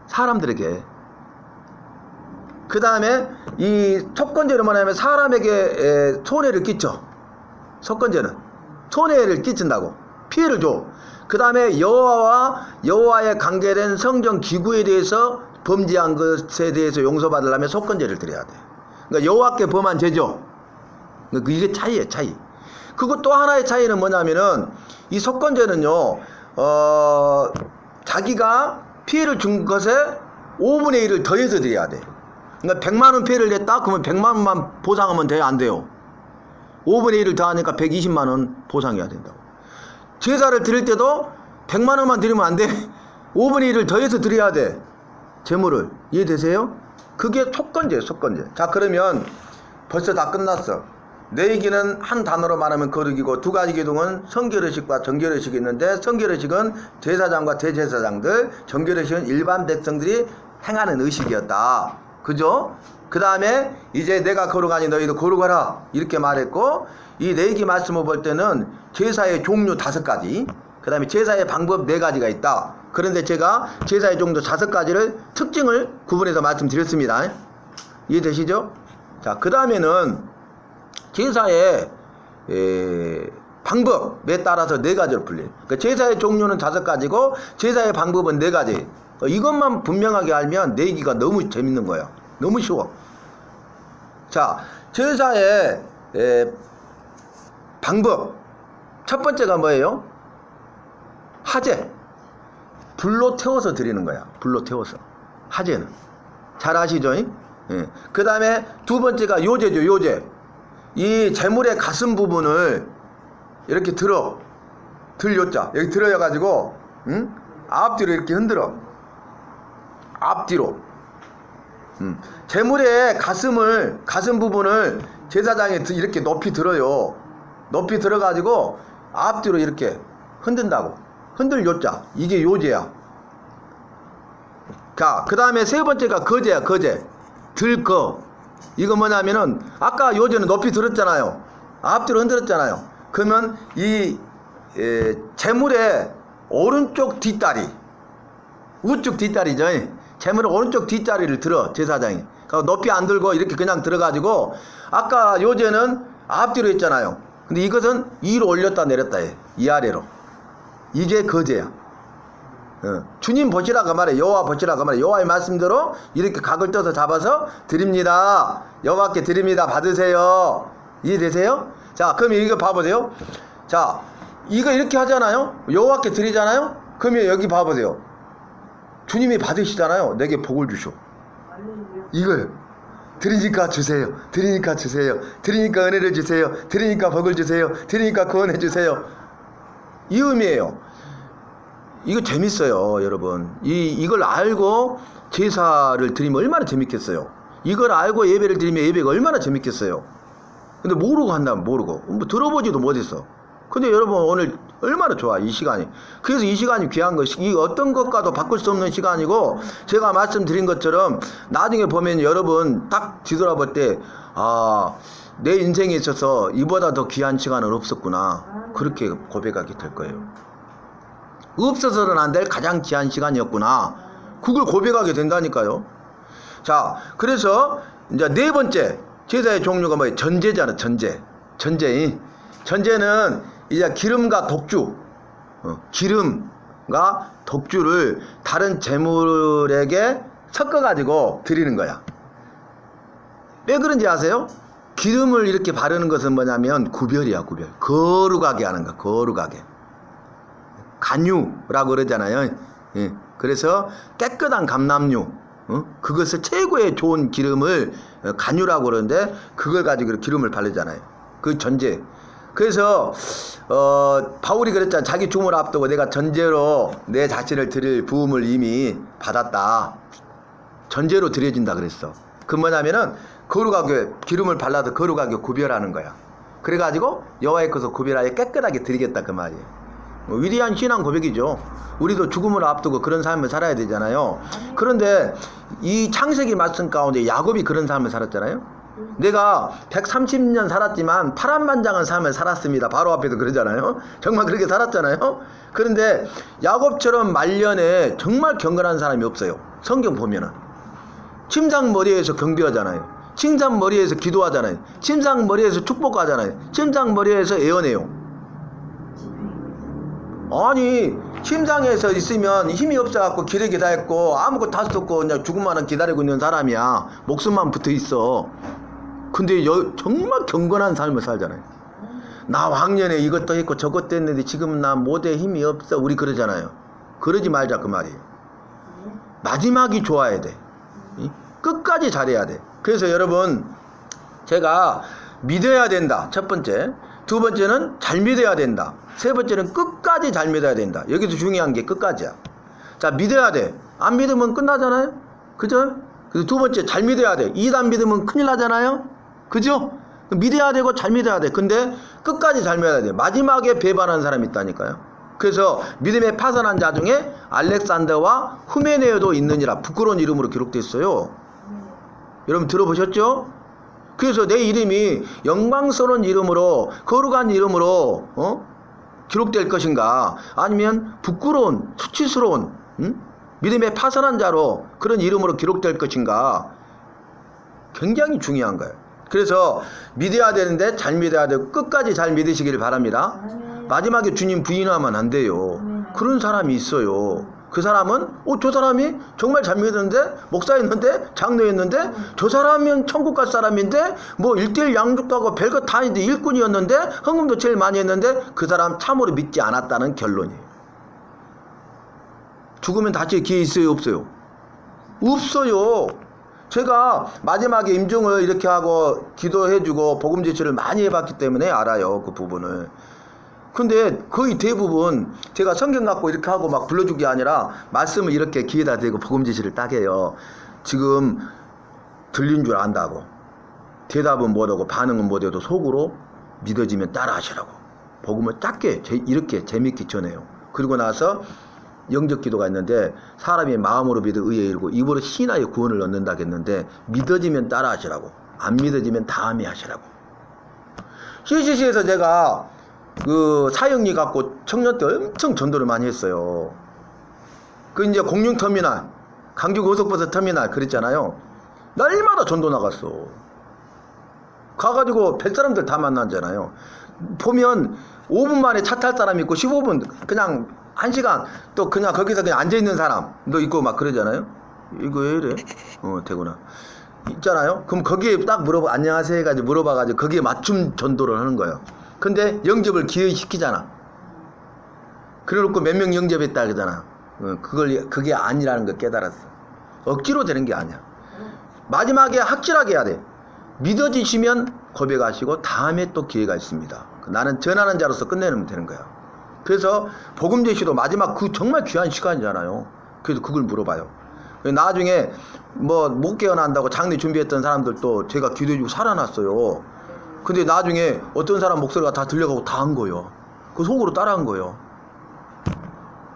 사람들에게. 그 다음에 이 속건제는 뭐냐면 사람에게 손해를 끼쳐. 속건제는 손해를 끼친다고. 피해를 줘. 그 다음에 여호와의 관계된 성전 기구에 대해서 범죄한 것에 대해서 용서받으려면 속건제를 드려야 돼. 그러니까 여호와께 범한 죄죠. 이게 차이예요, 차이. 그리고 또 하나의 차이는 뭐냐면은 이 속건제는요, 자기가 피해를 준 것에 5분의 1을 더해서 드려야 돼. 그러니까 100만 원 피해를 냈다? 그러면 100만 원만 보상하면 돼요? 안 돼요? 5분의 1을 더하니까 120만 원 보상해야 된다고. 제사를 드릴 때도 100만 원만 드리면 안 돼. 5분의 1을 더해서 드려야 돼. 제물을. 이해되세요? 그게 속건제예요, 속건제. 자, 그러면 벌써 다 끝났어. 내 얘기는 한 단어로 말하면 거룩이고 두 가지 기둥은 성결의식과 정결의식이 있는데 성결의식은 제사장과 대제사장들, 정결의식은 일반 백성들이 행하는 의식이었다. 그죠? 그 다음에 이제 내가 거룩하니 너희도 거룩하라 이렇게 말했고 이 레위기 말씀을 볼 때는 제사의 종류 5가지 그 다음에 제사의 방법 4가지가 있다. 그런데 제가 제사의 종류 5가지를 특징을 구분해서 말씀드렸습니다. 이해되시죠? 자, 그 다음에는 제사의 방법에 따라서 4가지로 풀려요. 그러니까 제사의 종류는 5가지고 제사의 방법은 4가지. 이것만 분명하게 알면 내기가 너무 재밌는 거예요. 너무 쉬워. 자, 제사의 방법. 첫 번째가 뭐예요? 화제. 불로 태워서 드리는 거야. 불로 태워서. 화제는. 잘 아시죠? 예. 그 다음에 두 번째가 요제죠. 요제. 이 제물의 가슴 부분을 이렇게 들 요자. 여기 들어가지고, 응? 앞뒤로 이렇게 흔들어. 앞뒤로. 제물의 가슴 부분을 제사장에 이렇게 높이 들어요. 높이 들어가지고 앞뒤로 이렇게 흔든다고. 흔들 요자. 이게 요제야. 자, 그 다음에 세 번째가 거제야. 거제. 들거. 이거 뭐냐면은 아까 요제는 높이 들었잖아요. 앞뒤로 흔들었잖아요. 그러면 이 제물의 오른쪽 뒷다리, 우측 뒷다리죠. 제물의 오른쪽 뒷다리를 들어 제사장이. 그러니까 높이 안 들고 이렇게 그냥 들어가지고 아까 요제는 앞뒤로 했잖아요. 근데 이것은 위로 올렸다 내렸다 해. 위아래로. 이게 거제야. 주님 보시라 그 말이에요. 여호와 보시라 그 말이에요. 여호와의 말씀대로 이렇게 각을 떠서 잡아서 드립니다. 여호와께 드립니다. 받으세요. 이해되세요? 자, 그럼 이거 봐보세요. 자, 이거 이렇게 하잖아요. 여호와께 드리잖아요. 그러면 여기 봐보세요. 주님이 받으시잖아요. 내게 복을 주셔. 이거요. 드리니까 주세요. 드리니까 주세요. 드리니까 은혜를 주세요. 드리니까 복을 주세요. 드리니까 구원해 주세요. 이 의미예요. 이거 재밌어요, 여러분. 이걸 알고 제사를 드리면 얼마나 재밌겠어요. 이걸 알고 예배를 드리면 예배가 얼마나 재밌겠어요. 근데 모르고 한다면 모르고 뭐 들어보지도 못했어. 근데 여러분 오늘 얼마나 좋아 이 시간이. 그래서 이 시간이 귀한 것이 이 어떤 것과도 바꿀 수 없는 시간이고, 제가 말씀드린 것처럼 나중에 보면 여러분 딱 뒤돌아볼 때 아, 내 인생에 있어서 이보다 더 귀한 시간은 없었구나, 그렇게 고백하게 될 거예요. 없어서는 안 될 가장 귀한 시간이었구나, 그걸 고백하게 된다니까요. 자, 그래서 이제 네 번째 제사의 종류가 뭐예요? 전제잖아. 전제는 이제 기름과 독주, 기름과 독주를 다른 제물에게 섞어가지고 드리는 거야. 왜 그런지 아세요? 기름을 이렇게 바르는 것은 뭐냐면 구별이야, 구별. 거룩하게 하는 거야, 거룩하게. 간유라고 그러잖아요. 예. 그래서 깨끗한 감람유, 그것을 최고의 좋은 기름을 간유라고 그러는데, 그걸 가지고 기름을 바르잖아요. 그 전제. 그래서 바울이 그랬잖아. 자기 죽음을 앞두고 내가 전제로 내 자신을 드릴 부음을 이미 받았다. 전제로 드려진다 그랬어. 그 뭐냐면은 거룩하게 기름을 발라서 거룩하게 구별하는 거야. 그래가지고 여호와의 것을 구별하여 깨끗하게 드리겠다 그 말이에요. 위대한 신앙 고백이죠. 우리도 죽음을 앞두고 그런 삶을 살아야 되잖아요. 그런데 이 창세기 말씀 가운데 야곱이 그런 삶을 살았잖아요. 내가 130년 살았지만 파란만장한 삶을 살았습니다. 바로 앞에도 그러잖아요. 정말 그렇게 살았잖아요. 그런데 야곱처럼 말년에 정말 경건한 사람이 없어요. 성경 보면은 침상머리에서 경배하잖아요. 침상머리에서 기도하잖아요. 침상머리에서 축복하잖아요. 침상머리에서 애원해요. 아니, 침상에서 있으면 힘이 없어갖고 기력이 다 했고 아무것도 할 수 없고 그냥 죽음만은 기다리고 있는 사람이야. 목숨만 붙어 있어. 근데 정말 경건한 삶을 살잖아요. 나 왕년에 이것도 했고 저것도 했는데 지금 나 못해 힘이 없어. 우리 그러잖아요. 그러지 말자 그 말이에요. 마지막이 좋아야 돼. 끝까지 잘해야 돼. 그래서 여러분, 제가 믿어야 된다. 첫 번째. 두 번째는 잘 믿어야 된다. 세 번째는 끝까지 잘 믿어야 된다. 여기서 중요한 게 끝까지야. 자, 믿어야 돼. 안 믿으면 끝나잖아요. 그죠? 그래서 두 번째, 잘 믿어야 돼. 이 안 믿으면 큰일 나잖아요. 그죠? 믿어야 되고 잘 믿어야 돼. 근데 끝까지 잘 믿어야 돼. 마지막에 배반한 사람이 있다니까요. 그래서 믿음에 파산한 자 중에 알렉산더와 후메네오도 있느니라. 부끄러운 이름으로 기록되어 있어요. 여러분 들어보셨죠? 그래서 내 이름이 영광스러운 이름으로, 거룩한 이름으로 기록될 것인가, 아니면 부끄러운, 수치스러운, 믿음에 파산한 자로 그런 이름으로 기록될 것인가, 굉장히 중요한 거예요. 그래서 믿어야 되는데 잘 믿어야 되고 끝까지 잘 믿으시길 바랍니다. 마지막에 주님 부인하면 안 돼요. 그런 사람이 있어요. 그 사람은 저 사람이 정말 잘 믿었는데 목사였는데 장로였는데 저 사람은 천국 갈 사람인데 뭐 1:1 양육도 하고 별거 다 했는데 일꾼이었는데 헌금도 제일 많이 했는데 그 사람 참으로 믿지 않았다는 결론이에요. 죽으면 다칠 기회 있어요 없어요? 없어요. 제가 마지막에 임종을 이렇게 하고 기도해주고 복음 제시를 많이 해봤기 때문에 알아요 그 부분을. 근데 거의 대부분 제가 성경 갖고 이렇게 하고 막 불러주기 아니라 말씀을 이렇게 귀에다 대고 복음 제시를 딱 해요. 지금 들린 줄 안다고 대답은 못하고 반응은 못해도 속으로 믿어지면 따라 하시라고 복음을 짧게 이렇게 재밌게 전해요. 그리고 나서 영적 기도가 있는데 사람이 마음으로 믿어 의에 이르고 입으로 신하여 구원을 얻는다 했는데 믿어지면 따라 하시라고 안 믿어지면 다음에 하시라고. CCC에서 제가 그 사형리 갖고 청년 때 엄청 전도를 많이 했어요. 그 이제 공룡터미널 강주 고속버스 터미널 그랬잖아요. 날마다 전도 나갔어. 가가지고 뵐 사람들 다 만나잖아요. 보면 5분 만에 차 탈 사람 있고 15분 그냥 1시간 또 그냥 거기서 그냥 앉아있는 사람도 있고 막 그러잖아요. 이거 왜 이래? 되구나. 있잖아요. 그럼 거기에 딱 안녕하세요 해가지고 물어봐가지고 거기에 맞춤 전도를 하는 거예요. 근데 영접을 기회시키잖아. 그래놓고 몇 명 영접했다 그러잖아. 그게 아니라는 걸 깨달았어. 억지로 되는 게 아니야. 마지막에 확실하게 해야 돼. 믿어지시면 고백하시고 다음에 또 기회가 있습니다. 나는 전하는 자로서 끝내면 되는 거야. 그래서 복음 제시도 마지막 정말 귀한 시간이잖아요. 그래서 그걸 물어봐요. 나중에 뭐 못 깨어난다고 장례 준비했던 사람들도 제가 기도해주고 살아났어요. 근데 나중에 어떤 사람 목소리가 다 들려가고 다 한 거예요. 그 속으로 따라한 거예요.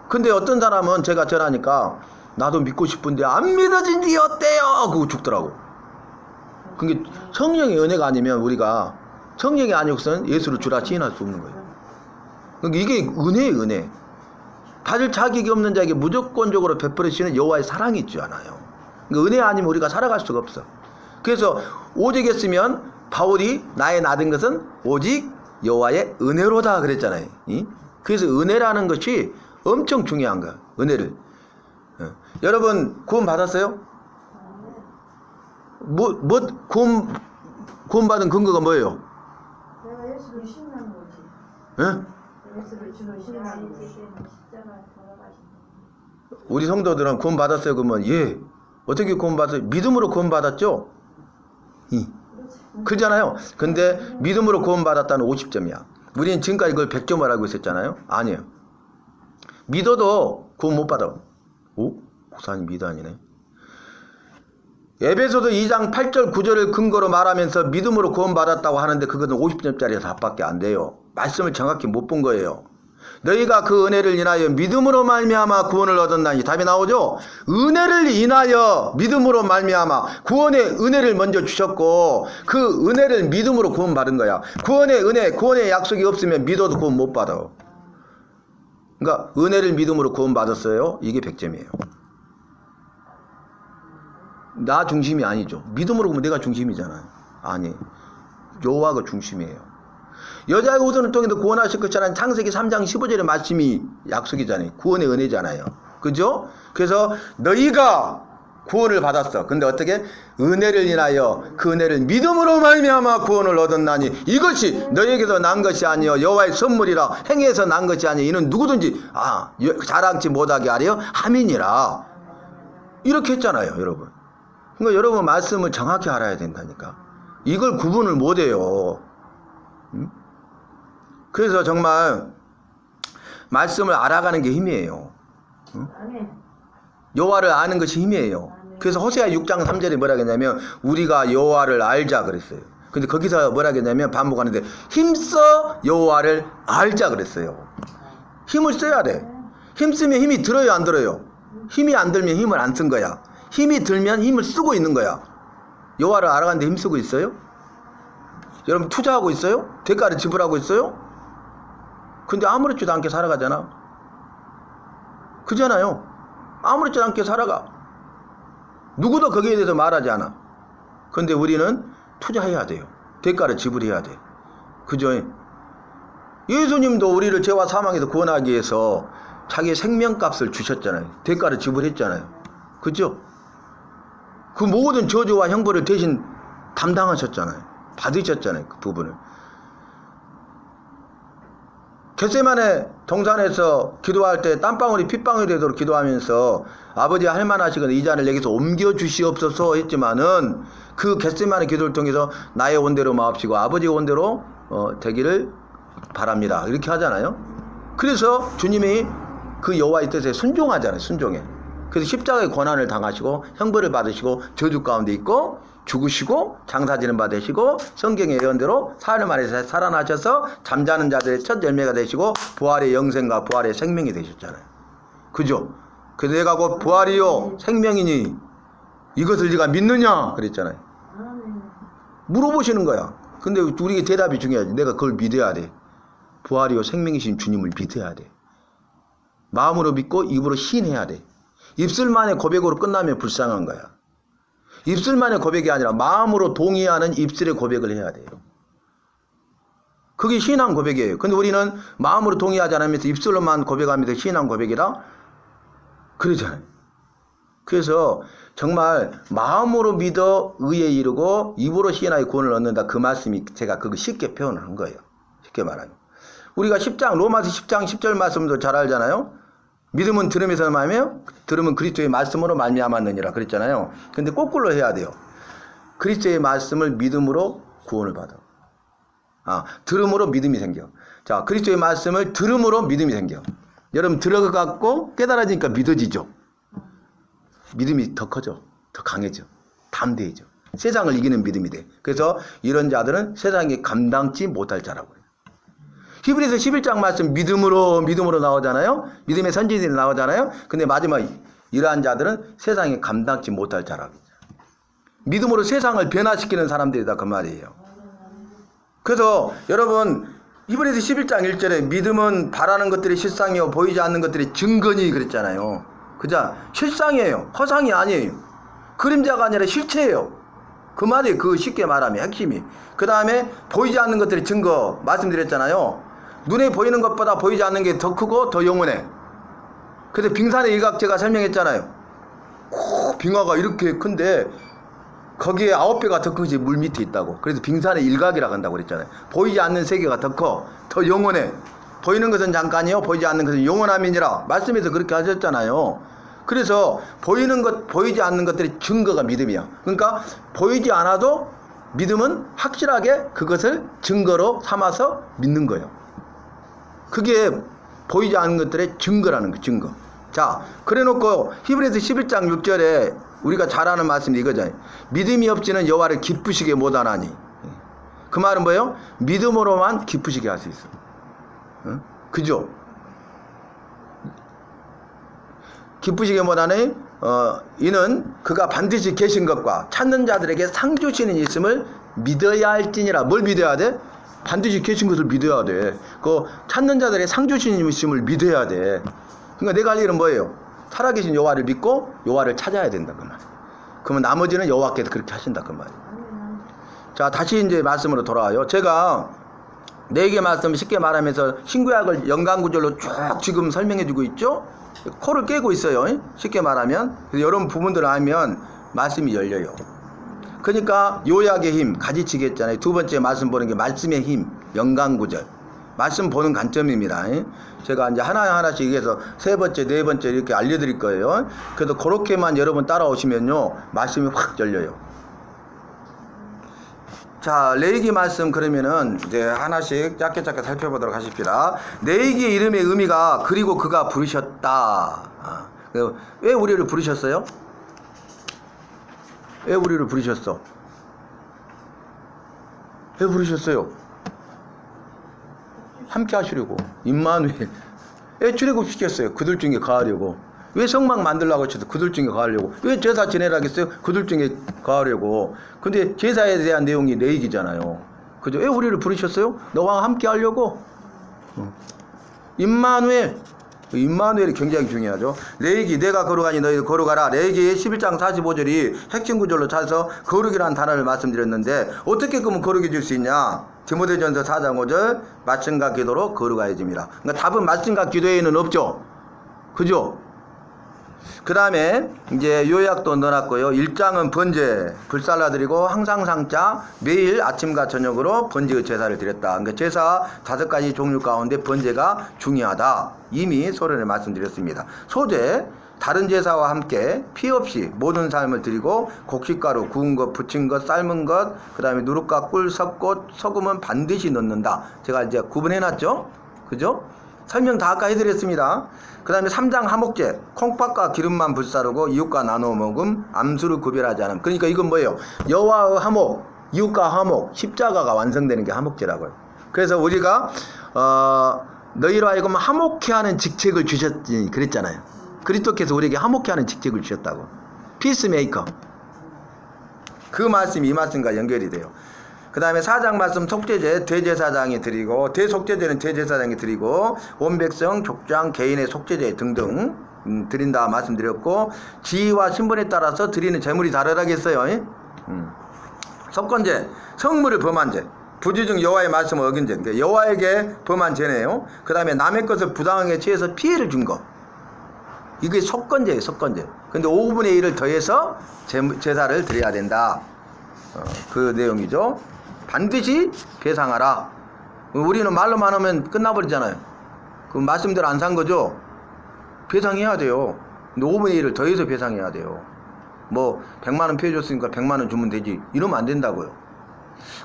근데 어떤 사람은 제가 전하니까 나도 믿고 싶은데 안 믿어진 뒤 어때요? 그거 죽더라고. 그게 성령의 은혜가 아니면 우리가 성령이 아니고서는 예수를 주라 시인할 수 없는 거예요. 그러니까 이게 은혜예요, 은혜. 받을 자격이 없는 자에게 무조건적으로 베풀으시는 여호와의 사랑이 있지 않아요. 그러니까 은혜 아니면 우리가 살아갈 수가 없어. 그래서 오직 했으면 바울이 나의 낳은 것은 오직 여호와의 은혜로다 그랬잖아요. 그래서 은혜라는 것이 엄청 중요한 거야. 은혜를. 여러분 구원 받았어요? 구원 받은 근거가 뭐예요? 내가 예수를 신난 거지. 예? 예수를 주로 신난 거지. 우리 성도들은 구원 받았어요? 그러면 예. 어떻게 구원 받았어요? 믿음으로 구원 받았죠? 그렇잖아요. 근데 믿음으로 구원 받았다는 50점이야. 우리는 지금까지 그걸 100점을 알고 있었잖아요. 아니에요. 믿어도 구원 못 받아. 오? 목사님 미단이네. 에베소서 2장 8절 9절을 근거로 말하면서 믿음으로 구원받았다고 하는데 그것은 50점짜리 4밖에 안 돼요. 말씀을 정확히 못 본 거예요. 너희가 그 은혜를 인하여 믿음으로 말미암아 구원을 얻었나니 답이 나오죠. 은혜를 인하여 믿음으로 말미암아 구원의 은혜를 먼저 주셨고 그 은혜를 믿음으로 구원받은 거야. 구원의 은혜, 구원의 약속이 없으면 믿어도 구원 못 받아. 그러니까 은혜를 믿음으로 구원받았어요. 이게 100점이에요. 나 중심이 아니죠. 믿음으로 보면 내가 중심이잖아요. 아니, 여호와가 중심이에요. 여자의 우선을 통해서 구원하실 것이라는 창세기 3장 15절의 말씀이 약속이잖아요. 구원의 은혜잖아요. 그죠? 그래서 너희가 구원을 받았어. 근데 어떻게? 은혜를 인하여 그 은혜를 믿음으로 말미암아 구원을 얻었나니 이것이 너희에게서 난 것이 아니요 여호와의 선물이라 행해서 난 것이 아니요 이는 누구든지 자랑치 못하게 하려 함이니라. 이렇게 했잖아요, 여러분. 그러니까 여러분 말씀을 정확히 알아야 된다니까. 이걸 구분을 못해요. 그래서 정말 말씀을 알아가는 게 힘이에요. 여호와를 아는 것이 힘이에요. 그래서 호세아 6장 3절에 뭐라 했냐면 우리가 여호와를 알자 그랬어요. 근데 거기서 뭐라 했냐면 반복하는데 힘써 여호와를 알자 그랬어요. 힘을 써야 돼. 힘쓰면 힘이 들어요 안 들어요? 힘이 안 들면 힘을 안 쓴 거야. 힘이 들면 힘을 쓰고 있는 거야. 여호와를 알아가는데 힘쓰고 있어요? 여러분 투자하고 있어요? 대가를 지불하고 있어요? 근데 아무렇지도 않게 살아가잖아. 그잖아요. 아무렇지도 않게 살아가. 누구도 거기에 대해서 말하지 않아. 근데 우리는 투자해야 돼요. 대가를 지불해야 돼. 그죠? 예수님도 우리를 죄와 사망에서 구원하기 위해서 자기의 생명값을 주셨잖아요. 대가를 지불했잖아요. 그죠? 그 모든 저주와 형벌을 대신 담당하셨잖아요. 받으셨잖아요. 그 부분을. 겟세마네 동산에서 기도할 때 땀방울이 핏방울이 되도록 기도하면서 아버지 할만하시거든 이 잔을 내게서 옮겨 주시옵소서 했지만은 그 겟세마네 기도를 통해서 나의 원대로 마옵시고 아버지의 원대로 되기를 바랍니다. 이렇게 하잖아요. 그래서 주님이 그 여호와의 뜻에 순종하잖아요. 순종해. 그래서 십자가의 고난을 당하시고 형벌을 받으시고 저주 가운데 있고 죽으시고 장사지는 바 되시고 성경의 예언대로 사흘 만에 살아나셔서 잠자는 자들의 첫 열매가 되시고 부활의 영생과 부활의 생명이 되셨잖아요. 그죠? 그래서 내가 곧 부활이요 생명이니 이것을 네가 믿느냐 그랬잖아요. 물어보시는 거야. 근데 우리의 대답이 중요하지. 내가 그걸 믿어야 돼. 부활이요 생명이신 주님을 믿어야 돼. 마음으로 믿고 입으로 시인해야 돼. 입술만의 고백으로 끝나면 불쌍한 거야. 입술만의 고백이 아니라 마음으로 동의하는 입술의 고백을 해야 돼요. 그게 신앙 고백이에요. 근데 우리는 마음으로 동의하지 않으면서 입술로만 고백하면서 신앙 고백이라 그러잖아요. 그래서 정말 마음으로 믿어 의에 이르고 입으로 시인하여 구원을 얻는다. 그 말씀이 제가 그거 쉽게 표현한 거예요. 쉽게 말하면. 우리가 10장 로마서 10장 10절 말씀도 잘 알잖아요. 믿음은 들음에서 말하며 들음은 그리스도의 말씀으로 말미암았느니라 그랬잖아요. 근데 거꾸로 해야 돼요. 그리스도의 말씀을 믿음으로 구원을 받아. 들음으로 믿음이 생겨. 자, 그리스도의 말씀을 들음으로 믿음이 생겨. 여러분 들어갖고 깨달아지니까 믿어지죠. 믿음이 더 커져. 더 강해져. 담대해져. 세상을 이기는 믿음이 돼. 그래서 이런 자들은 세상에 감당치 못할 자라고요. 히브리서 11장 말씀 믿음으로 나오잖아요. 믿음의 선지들이 나오잖아요. 근데 마지막 이러한 자들은 세상에 감당치 못할 자라고. 믿음으로 세상을 변화시키는 사람들이다 그 말이에요. 그래서 여러분 히브리서 11장 1절에 믿음은 바라는 것들이 실상이요 보이지 않는 것들이 증거니 그랬잖아요. 그죠? 실상이에요. 허상이 아니에요. 그림자가 아니라 실체예요. 그 말이 그 쉽게 말하면 핵심이. 그 다음에 보이지 않는 것들이 증거 말씀드렸잖아요. 눈에 보이는 것보다 보이지 않는 게 더 크고 더 영원해. 그래서 빙산의 일각 제가 설명했잖아요. 빙하가 이렇게 큰데 거기에 9배가 더 크지 물 밑에 있다고. 그래서 빙산의 일각이라고 한다고 그랬잖아요. 보이지 않는 세계가 더 커. 더 영원해. 보이는 것은 잠깐이요 보이지 않는 것은 영원함이니라. 말씀에서 그렇게 하셨잖아요. 그래서 보이지 않는 것들이 증거가 믿음이야. 그러니까 보이지 않아도 믿음은 확실하게 그것을 증거로 삼아서 믿는 거예요. 그게 보이지 않는 것들의 증거라는 거, 증거. 자, 그래 놓고 히브리서 11장 6절에 우리가 잘 아는 말씀이 이거잖아요. 믿음이 없이는 여호와를 기쁘시게 못하나니. 그 말은 뭐예요? 믿음으로만 기쁘시게 할 수 있어. 응? 그죠? 기쁘시게 못하니 이는 그가 반드시 계신 것과 찾는 자들에게 상 주시는 있음을 믿어야 할지니라. 뭘 믿어야 돼? 반드시 계신 것을 믿어야 돼. 그 찾는 자들의 상 주시는 있음을 믿어야 돼. 그러니까 내가 할 일은 뭐예요? 살아계신 여호와를 믿고 여호와를 찾아야 된다 그 말. 그러면 나머지는 여호와께서 그렇게 하신다 그 말. 자, 다시 이제 말씀으로 돌아와요. 제가 4개 말씀 쉽게 말하면서 신구약을 연관구절로 쭉 지금 설명해주고 있죠. 코를 깨고 있어요. 쉽게 말하면. 그래서 이런 부분들을 알면 말씀이 열려요. 그러니까 요약의 힘, 가지치기 했잖아요. 두 번째 말씀 보는 게 말씀의 힘, 연관구절. 말씀 보는 관점입니다. 제가 이제 하나씩 해서 세 번째, 네 번째 이렇게 알려드릴 거예요. 그래서 그렇게만 여러분 따라오시면요, 말씀이 확 열려요. 자, 레위기 말씀 그러면은 이제 하나씩 짧게 살펴보도록 하십시다. 레위기의 이름의 의미가 그리고 그가 부르셨다. 왜 우리를 부르셨어요? 왜 우리를 부르셨어? 왜 부르셨어요? 함께 하시려고. 임마누엘. 왜 출애굽 시켰어요? 그들 중에 가하려고. 왜 성막 만들라고 했어도 그들 중에 가하려고. 왜 제사 지내라고 했어요? 그들 중에 가하려고. 근데 제사에 대한 내용이 레위기잖아요. 그죠? 왜 우리를 부르셨어요? 너와 함께 하려고. 임마누엘. 임마누엘이 굉장히 중요하죠. 레위기 내가 거룩하니 너희도 거룩하라. 레위기 11장 45절이 핵심 구절로 찾아서 거룩이라는 단어를 말씀드렸는데 어떻게 그러면 거룩해질 수 있냐? 디모데전서 4장 5절 말씀과 기도로 거룩하여짐이라. 그러니까 답은 말씀과 기도에는 없죠. 그죠? 그 다음에 이제 요약도 넣어놨고요. 1장은 번제 불살라드리고 항상상자 매일 아침과 저녁으로 번제의 제사를 드렸다. 그러니까 제사 5가지 종류 가운데 번제가 중요하다. 이미 소련에 말씀드렸습니다. 소제 다른 제사와 함께 피 없이 모든 삶을 드리고 곡식가루 구운 것 부친 것 삶은 것 그 다음에 누룩과 꿀 섞고 소금은 반드시 넣는다. 제가 이제 구분해놨죠. 그죠? 설명 다 아까 해드렸습니다. 그 다음에 3장 화목제 콩팥과 기름만 불사르고 이웃과 나누어 먹음 암수를 구별하지 않음. 그러니까 이건 뭐예요? 여호와의 화목 이웃과 화목 십자가가 완성되는 게 화목제라고요. 그래서 우리가 너희로 하여금 화목케 하는 직책을 주셨지 그랬잖아요. 그리스도께서 우리에게 화목케 하는 직책을 주셨다고. 피스메이커. 그 말씀이 이 말씀과 연결이 돼요. 그 다음에 4장 말씀 속죄제 대제사장이 드리고 대속죄제는 대제사장이 드리고 온 백성 족장 개인의 속죄제 등등 드린다 말씀드렸고 지위와 신분에 따라서 드리는 제물이 다르다겠어요. 속건제 성물을 범한 죄 부지중 여호와의 말씀을 어긴 죄 그러니까 여호와에게 범한 죄네요. 그 다음에 남의 것을 부당하게 취해서 피해를 준 것 이게 속건제예요. 속건제. 근데 5분의 1을 더해서 제사를 드려야 된다. 그 내용이죠. 반드시 배상하라. 우리는 말로만 하면 끝나버리잖아요. 그 말씀대로 안 산 거죠. 배상해야 돼요. 근데 5분의 1을 더해서 배상해야 돼요. 뭐 100만원 피해줬으니까 100만원 주면 되지 이러면 안 된다고요.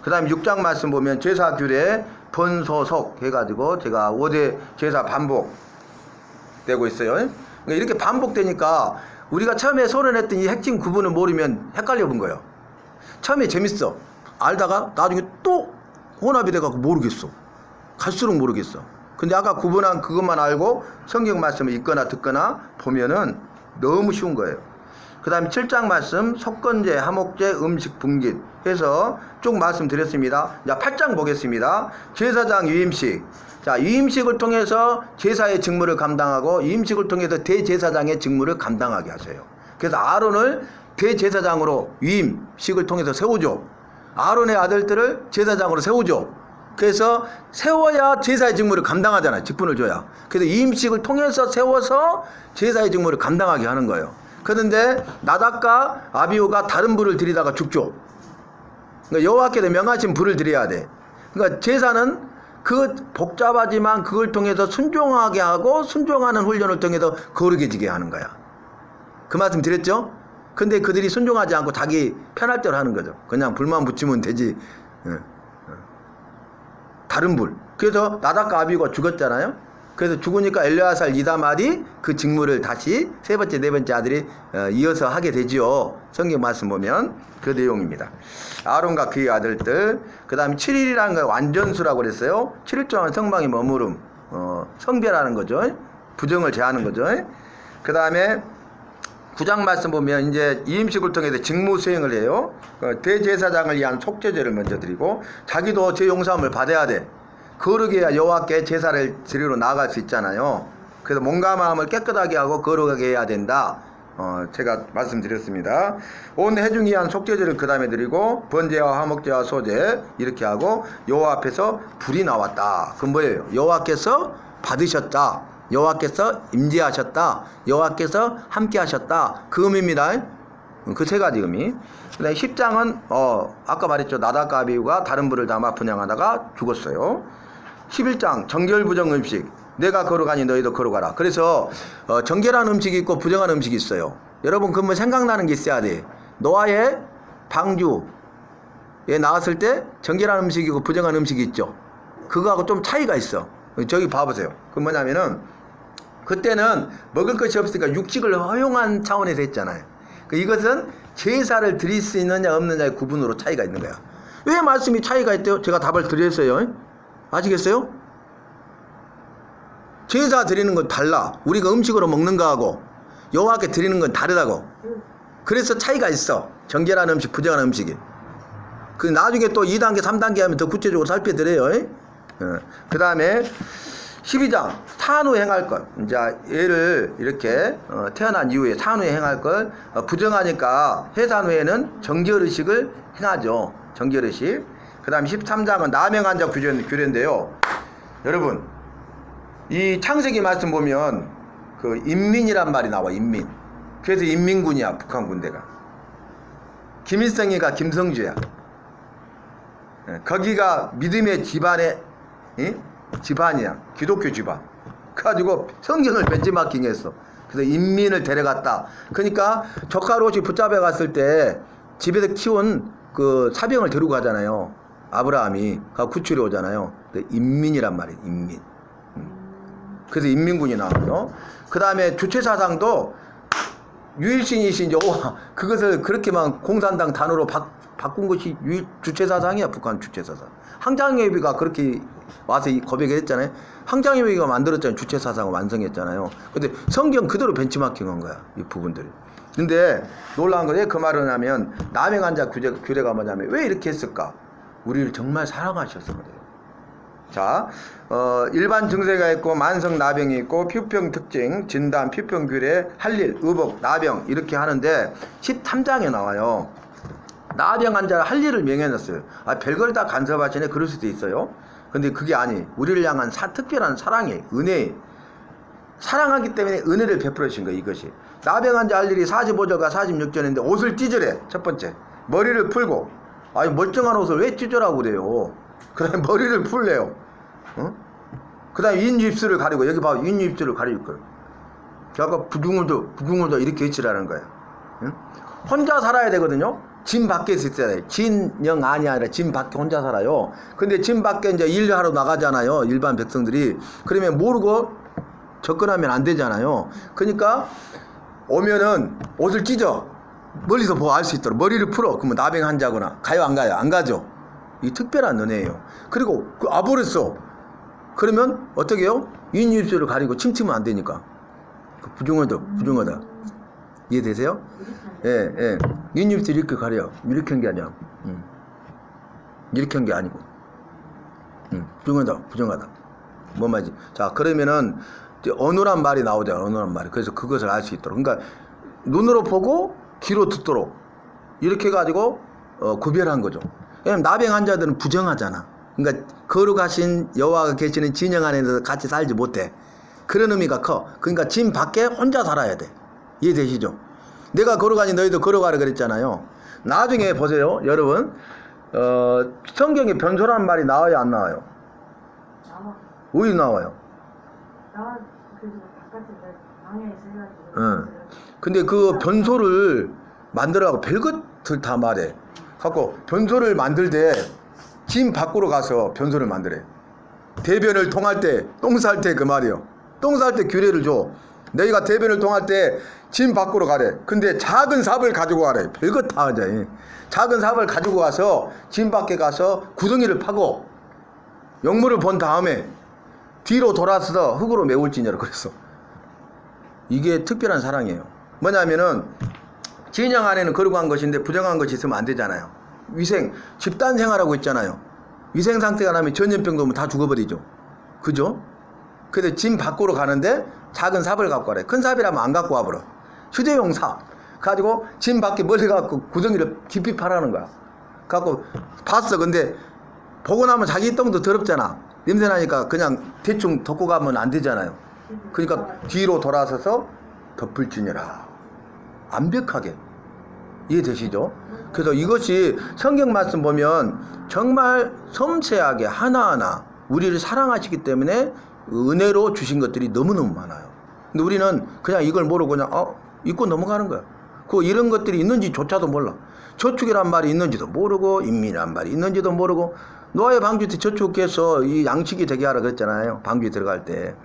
그 다음에 6장 말씀 보면 제사 규례 번소속 해가지고 제가 5대 제사 반복되고 있어요. 그러니까 이렇게 반복되니까 우리가 처음에 소론했던 이 핵심 구분을 모르면 헷갈려 본 거예요. 처음에 재밌어. 알다가 나중에 또 혼합이 돼갖고 모르겠어. 갈수록 모르겠어. 근데 아까 구분한 그것만 알고 성경 말씀을 읽거나 듣거나 보면은 너무 쉬운 거예요. 그 다음에 7장 말씀 속건제, 화목제, 음식 분깃 해서 쭉 말씀드렸습니다. 자 8장 보겠습니다. 제사장 위임식. 자 위임식을 통해서 제사의 직무를 감당하고 위임식을 통해서 대제사장의 직무를 감당하게 하세요. 그래서 아론을 대제사장으로 위임식을 통해서 세우죠. 아론의 아들들을 제사장으로 세우죠. 그래서 세워야 제사의 직무를 감당하잖아요. 직분을 줘야. 그래서 위임식을 통해서 세워서 제사의 직무를 감당하게 하는 거예요. 그런데 나답과 아비후가 다른 불을 드리다가 죽죠. 그러니까 여호와께서 명하신 불을 드려야 돼. 그러니까 제사는 그 복잡하지만 그걸 통해서 순종하게 하고 순종하는 훈련을 통해서 거룩해지게 하는 거야. 그 말씀 드렸죠? 근데 그들이 순종하지 않고 자기 편할 대로 하는 거죠. 그냥 불만 붙이면 되지. 다른 불. 그래서 나답과 아비후가 죽었잖아요. 그래서 죽으니까 엘르아살 이다말이 그 직무를 다시 세 번째 네 번째 아들이 이어서 하게 되지요. 성경 말씀 보면 그 내용입니다. 아론과 그의 아들들. 그 다음에 7일이라는 걸 완전수라고 그랬어요. 7일 동안 성방이 머무름. 성별하는 거죠. 부정을 제하는 거죠. 그 다음에 9장 말씀 보면 이제 이임식을 통해서 직무 수행을 해요. 대제사장을 위한 속죄제를 먼저 드리고 자기도 죄 용서함을 받아야 돼. 거룩해야 여호와께 제사를 드리러 나아갈 수 있잖아요. 그래서 몸과 마음을 깨끗하게 하고 거룩하게 해야 된다. 제가 말씀드렸습니다. 온 회중 위한 속죄제를 그 다음에 드리고 번제와 화목제와 소제 이렇게 하고 여호와 앞에서 불이 나왔다. 그건 뭐예요? 여호와께서 받으셨다. 여호와께서 임재하셨다. 여호와께서 함께하셨다. 그 의미입니다. 그 세 가지 의미. 그 다음에 10장은 아까 말했죠. 나답과 아비후가 다른 불을 담아 분향하다가 죽었어요. 11장 정결부정 음식. 내가 거룩하니 너희도 거룩하라. 그래서 정결한 음식이 있고 부정한 음식이 있어요. 여러분 그러면 생각나는 게 있어야 돼. 노아의 방주에 나왔을 때 정결한 음식이고 부정한 음식이 있죠. 그거하고 좀 차이가 있어. 저기 봐보세요. 그 뭐냐면은 그때는 먹을 것이 없으니까 육식을 허용한 차원에서 했잖아요. 이것은 제사를 드릴 수 있느냐 없느냐의 구분으로 차이가 있는 거야. 왜 말씀이 차이가 있대요? 제가 답을 드렸어요. 아시겠어요? 제사 드리는 건 달라. 우리가 음식으로 먹는 거하고 여호와께 드리는 건 다르다고. 그래서 차이가 있어. 정결한 음식, 부정한 음식이. 그 나중에 또 2단계, 3단계 하면 더 구체적으로 살펴드려요. 그 다음에 12장 산후 행할 것. 이제 얘를 이렇게 태어난 이후에 산후에 행할 걸 부정하니까 해산 후에는 정결의식을 행하죠. 정결의식. 그 다음 13장은 남행한자 규례인데요. 여러분 이 창세기 말씀 보면 그 인민이란 말이 나와. 인민. 그래서 인민군이야. 북한 군대가. 김일성이가 김성주야. 거기가 믿음의 집안의 집안이야. 기독교 집안. 그래가지고 성경을 벤치마킹했어. 그래서 인민을 데려갔다. 그러니까 젓가락이 붙잡아 갔을 때 집에서 키운 그 사병을 데리고 가잖아요. 아브라함이 구출해 오잖아요. 인민이란 말이에요. 인민. 그래서 인민군이 나와요. 그 다음에 주체사상도 유일신이신 이제 그것을 그렇게만 공산당 단어로 바꾼 것이 주체사상이야. 북한 주체사상. 항장예비가 그렇게 와서 고백했잖아요. 항장예비가 만들었잖아요. 주체사상을 완성했잖아요. 근데 성경 그대로 벤치마킹한 거야. 이 부분들이. 근데 놀라운 건 왜 그 말을 하면 남행한자 규례가 뭐냐면 왜 이렇게 했을까? 우리를 정말 사랑하셔서 그래요. 자, 일반 증세가 있고 만성 나병이 있고 표평 특징, 진단, 표평 규례, 할일, 의복, 나병 이렇게 하는데 13장에 나와요. 나병 환자를 할 일을 명해놨어요. 별걸 다 간섭하시네 그럴 수도 있어요. 근데 그게 아니. 우리를 향한 특별한 사랑의 은혜. 사랑하기 때문에 은혜를 베풀어 주신 거예요. 이것이. 나병 환자 할 일이 45절과 46절인데 옷을 찢으래. 첫 번째. 머리를 풀고. 멀쩡한 옷을 왜 찢으라고 그래요. 그 다음에 머리를 풀래요. 그 다음에 인입술을 가리고. 여기 봐. 인입술을 가릴 거예요. 아까 부중을도 이렇게 해치라는 거예요. 혼자 살아야 되거든요. 진 밖에 있어야 돼. 진영 안이 아니라 진 밖에 혼자 살아요. 근데 진 밖에 이제 일하러 나가잖아요. 일반 백성들이. 그러면 모르고 접근하면 안 되잖아요. 그러니까 오면은 옷을 찢어. 멀리서 보고 알 수 있도록 머리를 풀어. 그러면 나병 환자구나. 가요 안 가요? 안 가죠. 이 특별한 은혜예요. 그리고 아버렸어. 그러면 어떻게 해요? 인입술을 가리고 침치면 안 되니까. 부중하다. 이해되세요? 예. 인입술 이렇게 가려. 이렇게 한 게 아니야. 이렇게 한 게 아니고. 부정하다. 뭔 말이지? 자, 그러면은, 언어란 말이 나오잖아. 언어란 말이. 그래서 그것을 알 수 있도록. 그러니까, 눈으로 보고, 귀로 듣도록. 이렇게 해가지고, 구별한 거죠. 왜냐면, 나병 환자들은 부정하잖아. 그러니까, 거룩하신 여호와가 계시는 진영 안에서 같이 살지 못해. 그런 의미가 커. 그러니까, 진 밖에 혼자 살아야 돼. 이해되시죠? 내가 걸어가니 너희도 걸어가라 그랬잖아요. 나중에 보세요. 여러분 성경에 변소라는 말이 나와요 안 나와요? 나와. 어디 나와요? 나와. 그래서 바깥에 방에 있어가지고. 근데 그 변소를 만들어가고 별것을 다 말해. 갖고 변소를 만들 때 진 밖으로 가서 변소를 만들래. 대변을 통할 때 똥 쌀 때 그 말이요. 똥 쌀 때 규례를 줘. 너희가 대변을 통할 때 진 밖으로 가래. 근데 작은 삽을 가지고 가래. 별것 다 하자. 작은 삽을 가지고 가서 진 밖에 가서 구덩이를 파고 영물을 본 다음에 뒤로 돌아서 흙으로 메울지니라 그랬어. 이게 특별한 사랑이에요. 뭐냐면은 진영 안에는 거룩한 것인데 부정한 것이 있으면 안 되잖아요. 위생, 집단 생활하고 있잖아요. 위생 상태가 나면 전염병도 오면 다 죽어버리죠. 그죠? 그래서 진 밖으로 가는데 작은 삽을 갖고 가래. 큰 삽이라면 안 갖고 와버려. 휴대용 삽 가지고 진 밖에 멀리 갖고 구덩이를 깊이 파라는 거야. 갖고 봤어. 근데 보고 나면 자기 똥도 더럽잖아. 냄새 나니까 그냥 대충 덮고 가면 안 되잖아요. 그러니까 뒤로 돌아서서 덮을지니라. 완벽하게. 이해되시죠? 그래서 이것이 성경 말씀 보면 정말 섬세하게 하나하나 우리를 사랑하시기 때문에 은혜로 주신 것들이 너무너무 많아요. 근데 우리는 그냥 이걸 모르고 그냥 잊고 넘어가는 거야. 이런 것들이 있는지조차도 몰라. 저축이란 말이 있는지도 모르고 인민이란 말이 있는지도 모르고. 노아의 방주 때 저축해서 이 양식이 되게 하라 그랬잖아요. 방주에 들어갈 때.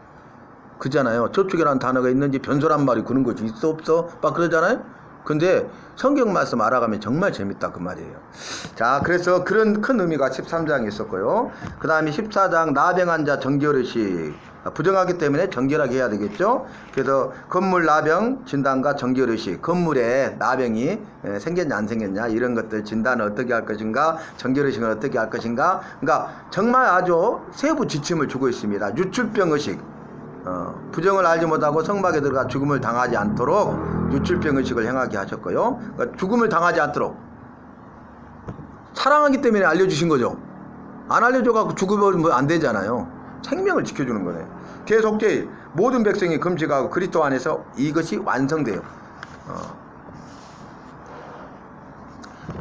그잖아요. 저축이라는 단어가 있는지 변소란 말이 그런 거지 있어 없어 막 그러잖아요. 근데 성경 말씀 알아가면 정말 재밌다 그 말이에요. 자, 그래서 그런 큰 의미가 13장에 있었고요. 그 다음에 14장 나병 환자 정결의식. 부정하기 때문에 정결하게 해야 되겠죠. 그래서 건물 나병 진단과 정결의식, 건물에 나병이 생겼냐 안 생겼냐 이런 것들 진단을 어떻게 할 것인가, 정결의식을 어떻게 할 것인가. 그러니까 정말 아주 세부 지침을 주고 있습니다. 유출병의식, 부정을 알지 못하고 성막에 들어가 죽음을 당하지 않도록 유출병의식을 행하게 하셨고요. 그러니까 죽음을 당하지 않도록 사랑하기 때문에 알려주신 거죠. 안 알려줘갖고 죽으면 뭐 안 되잖아요. 생명을 지켜주는 거네. 계속제일 모든 백성이 금식하고 그리스도 안에서 이것이 완성돼요.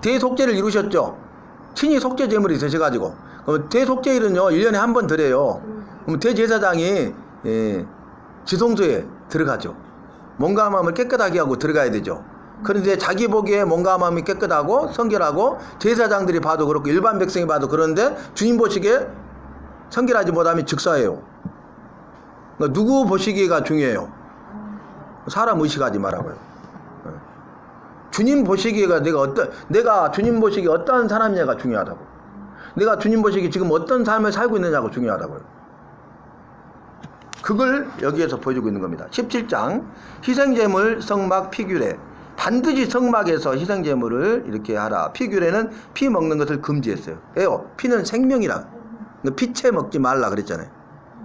대속제를 이루셨죠. 친히 속죄 제물이 되셔가지고 대속제일은요 1년에 한 번 드려요. 그럼 대제사장이 지성소에 들어가죠. 몸과 마음을 깨끗하게 하고 들어가야 되죠. 그런데 자기 보기에 몸과 마음이 깨끗하고 성결하고 제사장들이 봐도 그렇고 일반 백성이 봐도 그런데 주님 보시기에 성결하지 못하면 즉사예요. 그러니까 누구 보시기가 중요해요. 사람 의식하지 말라고요. 주님 보시기가 내가 주님 보시기 어떤 사람이냐가 중요하다고. 내가 주님 보시기 지금 어떤 삶을 살고 있느냐가 중요하다고요. 그걸 여기에서 보여주고 있는 겁니다. 17장 희생제물 성막 피규례. 반드시 성막에서 희생제물을 이렇게 하라. 피규례는 피 먹는 것을 금지했어요. 왜요? 피는 생명이라. 피채 먹지 말라 그랬잖아요.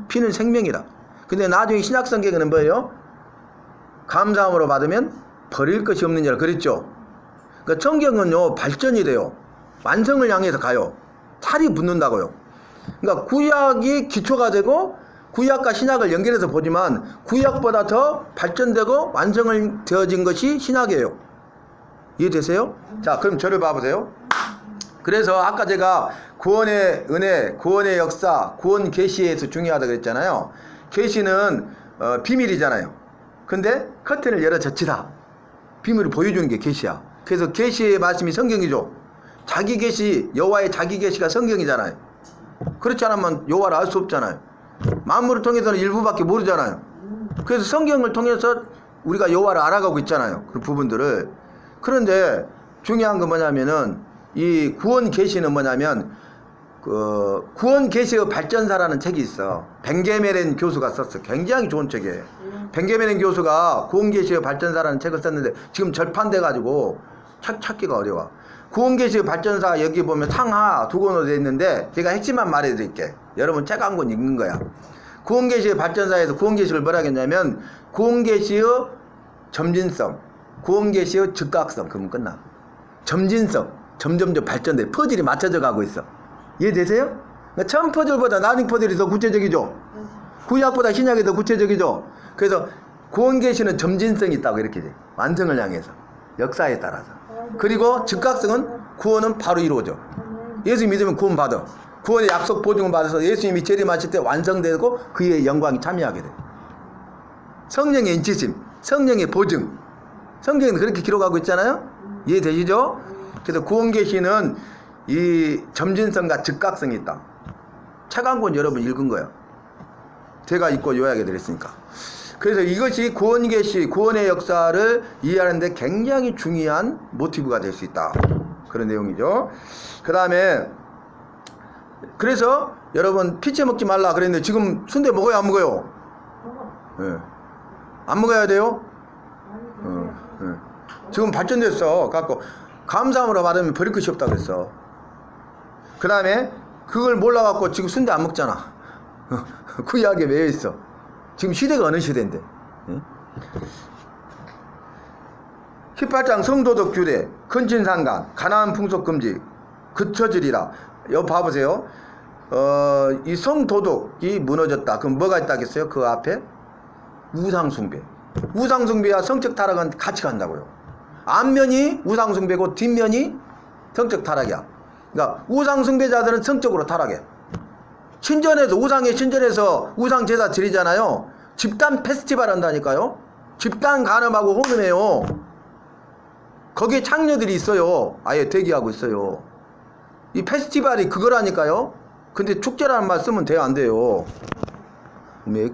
피는 생명이라. 근데 나중에 신약성경에는 뭐예요? 감사함으로 받으면 버릴 것이 없느니라 그랬죠. 그러니까 성경은요 발전이 돼요. 완성을 향해서 가요. 살이 붙는다고요. 그러니까 구약이 기초가 되고 구약과 신약을 연결해서 보지만 구약보다 더 발전되고 완성을 되어진 것이 신약이에요. 이해되세요? 자, 그럼 저를 봐보세요. 그래서 아까 제가 구원의 은혜, 구원의 역사, 구원 계시에서 중요하다 그랬잖아요. 계시는 비밀이잖아요. 근데 커튼을 열어 젖히다. 비밀을 보여주는 게 계시야. 그래서 계시의 말씀이 성경이죠. 자기 계시, 여호와의 자기 계시가 성경이잖아요. 그렇지 않으면 여호와를 알 수 없잖아요. 만물을 통해서는 일부밖에 모르잖아요. 그래서 성경을 통해서 우리가 여호와를 알아가고 있잖아요. 그 부분들을. 그런데 중요한 건 뭐냐면은 이 구원 계시는 뭐냐면 구원 계시의 발전사라는 책이 있어. 벤게메렌 교수가 썼어. 굉장히 좋은 책이에요. 벤게메렌 교수가 구원 계시의 발전사라는 책을 썼는데 지금 절판돼 가지고 책 찾기가 어려워. 구원 계시의 발전사 여기 보면 상하 두 권으로 되어 있는데 제가 핵심만 말해 드릴게. 여러분 책 한 권 읽는 거야. 구원 계시의 발전사에서 구원 계시를 뭐라 하겠냐면 구원 계시의 점진성, 구원 계시의 즉각성. 그러면 끝나. 점진성. 점점점 발전돼. 퍼즐이 맞춰져 가고 있어. 이해되세요? 그러니까 처음 퍼즐보다 나중 퍼즐이 더 구체적이죠. 구약보다 신약이 더 구체적이죠. 그래서 구원 계시는 점진성이 있다고 이렇게 돼. 완성을 향해서. 역사에 따라서. 그리고 즉각성은 구원은 바로 이루어져. 예수 믿으면 구원 받아. 구원의 약속 보증을 받아서 예수님이 재림하실 때 완성되고 그의 영광이 참여하게 돼. 성령의 인치심, 성령의 보증. 성경에는 그렇게 기록하고 있잖아요. 이해되시죠? 그래서 구원 계시는 이 점진성과 즉각성이 있다. 책 한 권 여러분 읽은 거예요. 제가 읽고 요약해 드렸으니까. 그래서 이것이 구원 계시, 구원의 역사를 이해하는데 굉장히 중요한 모티브가 될 수 있다. 그런 내용이죠. 그 다음에 그래서 여러분 피채 먹지 말라 그랬는데 지금 순대 먹어요 안 먹어요? 네. 안 먹어야 돼요? 네. 지금 발전됐어. 갖고 감사함으로 받으면 버릴 것이 없다 그랬어. 그 다음에 그걸 몰라갖고 지금 순대 안 먹잖아. 구약에 매여 있어. 지금 시대가 어느 시대인데. 18장 성도덕 규례, 근친상간, 가나안 풍속 금지, 그쳐지리라. 여기 봐보세요. 이 성도덕이 무너졌다. 그럼 뭐가 있다겠어요? 그 앞에 우상숭배. 우상숭배와 성적 타락은 같이 간다고요. 앞면이 우상숭배고 뒷면이 성적 타락이야. 그러니까 우상숭배자들은 성적으로 타락해. 신전에서 우상의 신전에서 우상 제사 드리잖아요. 집단 페스티벌 한다니까요. 집단 간음하고 혼음해요. 거기에 창녀들이 있어요. 아예 대기하고 있어요. 이 페스티벌이 그거라니까요. 근데 축제라는 말 쓰면 돼요 안 돼요? 왜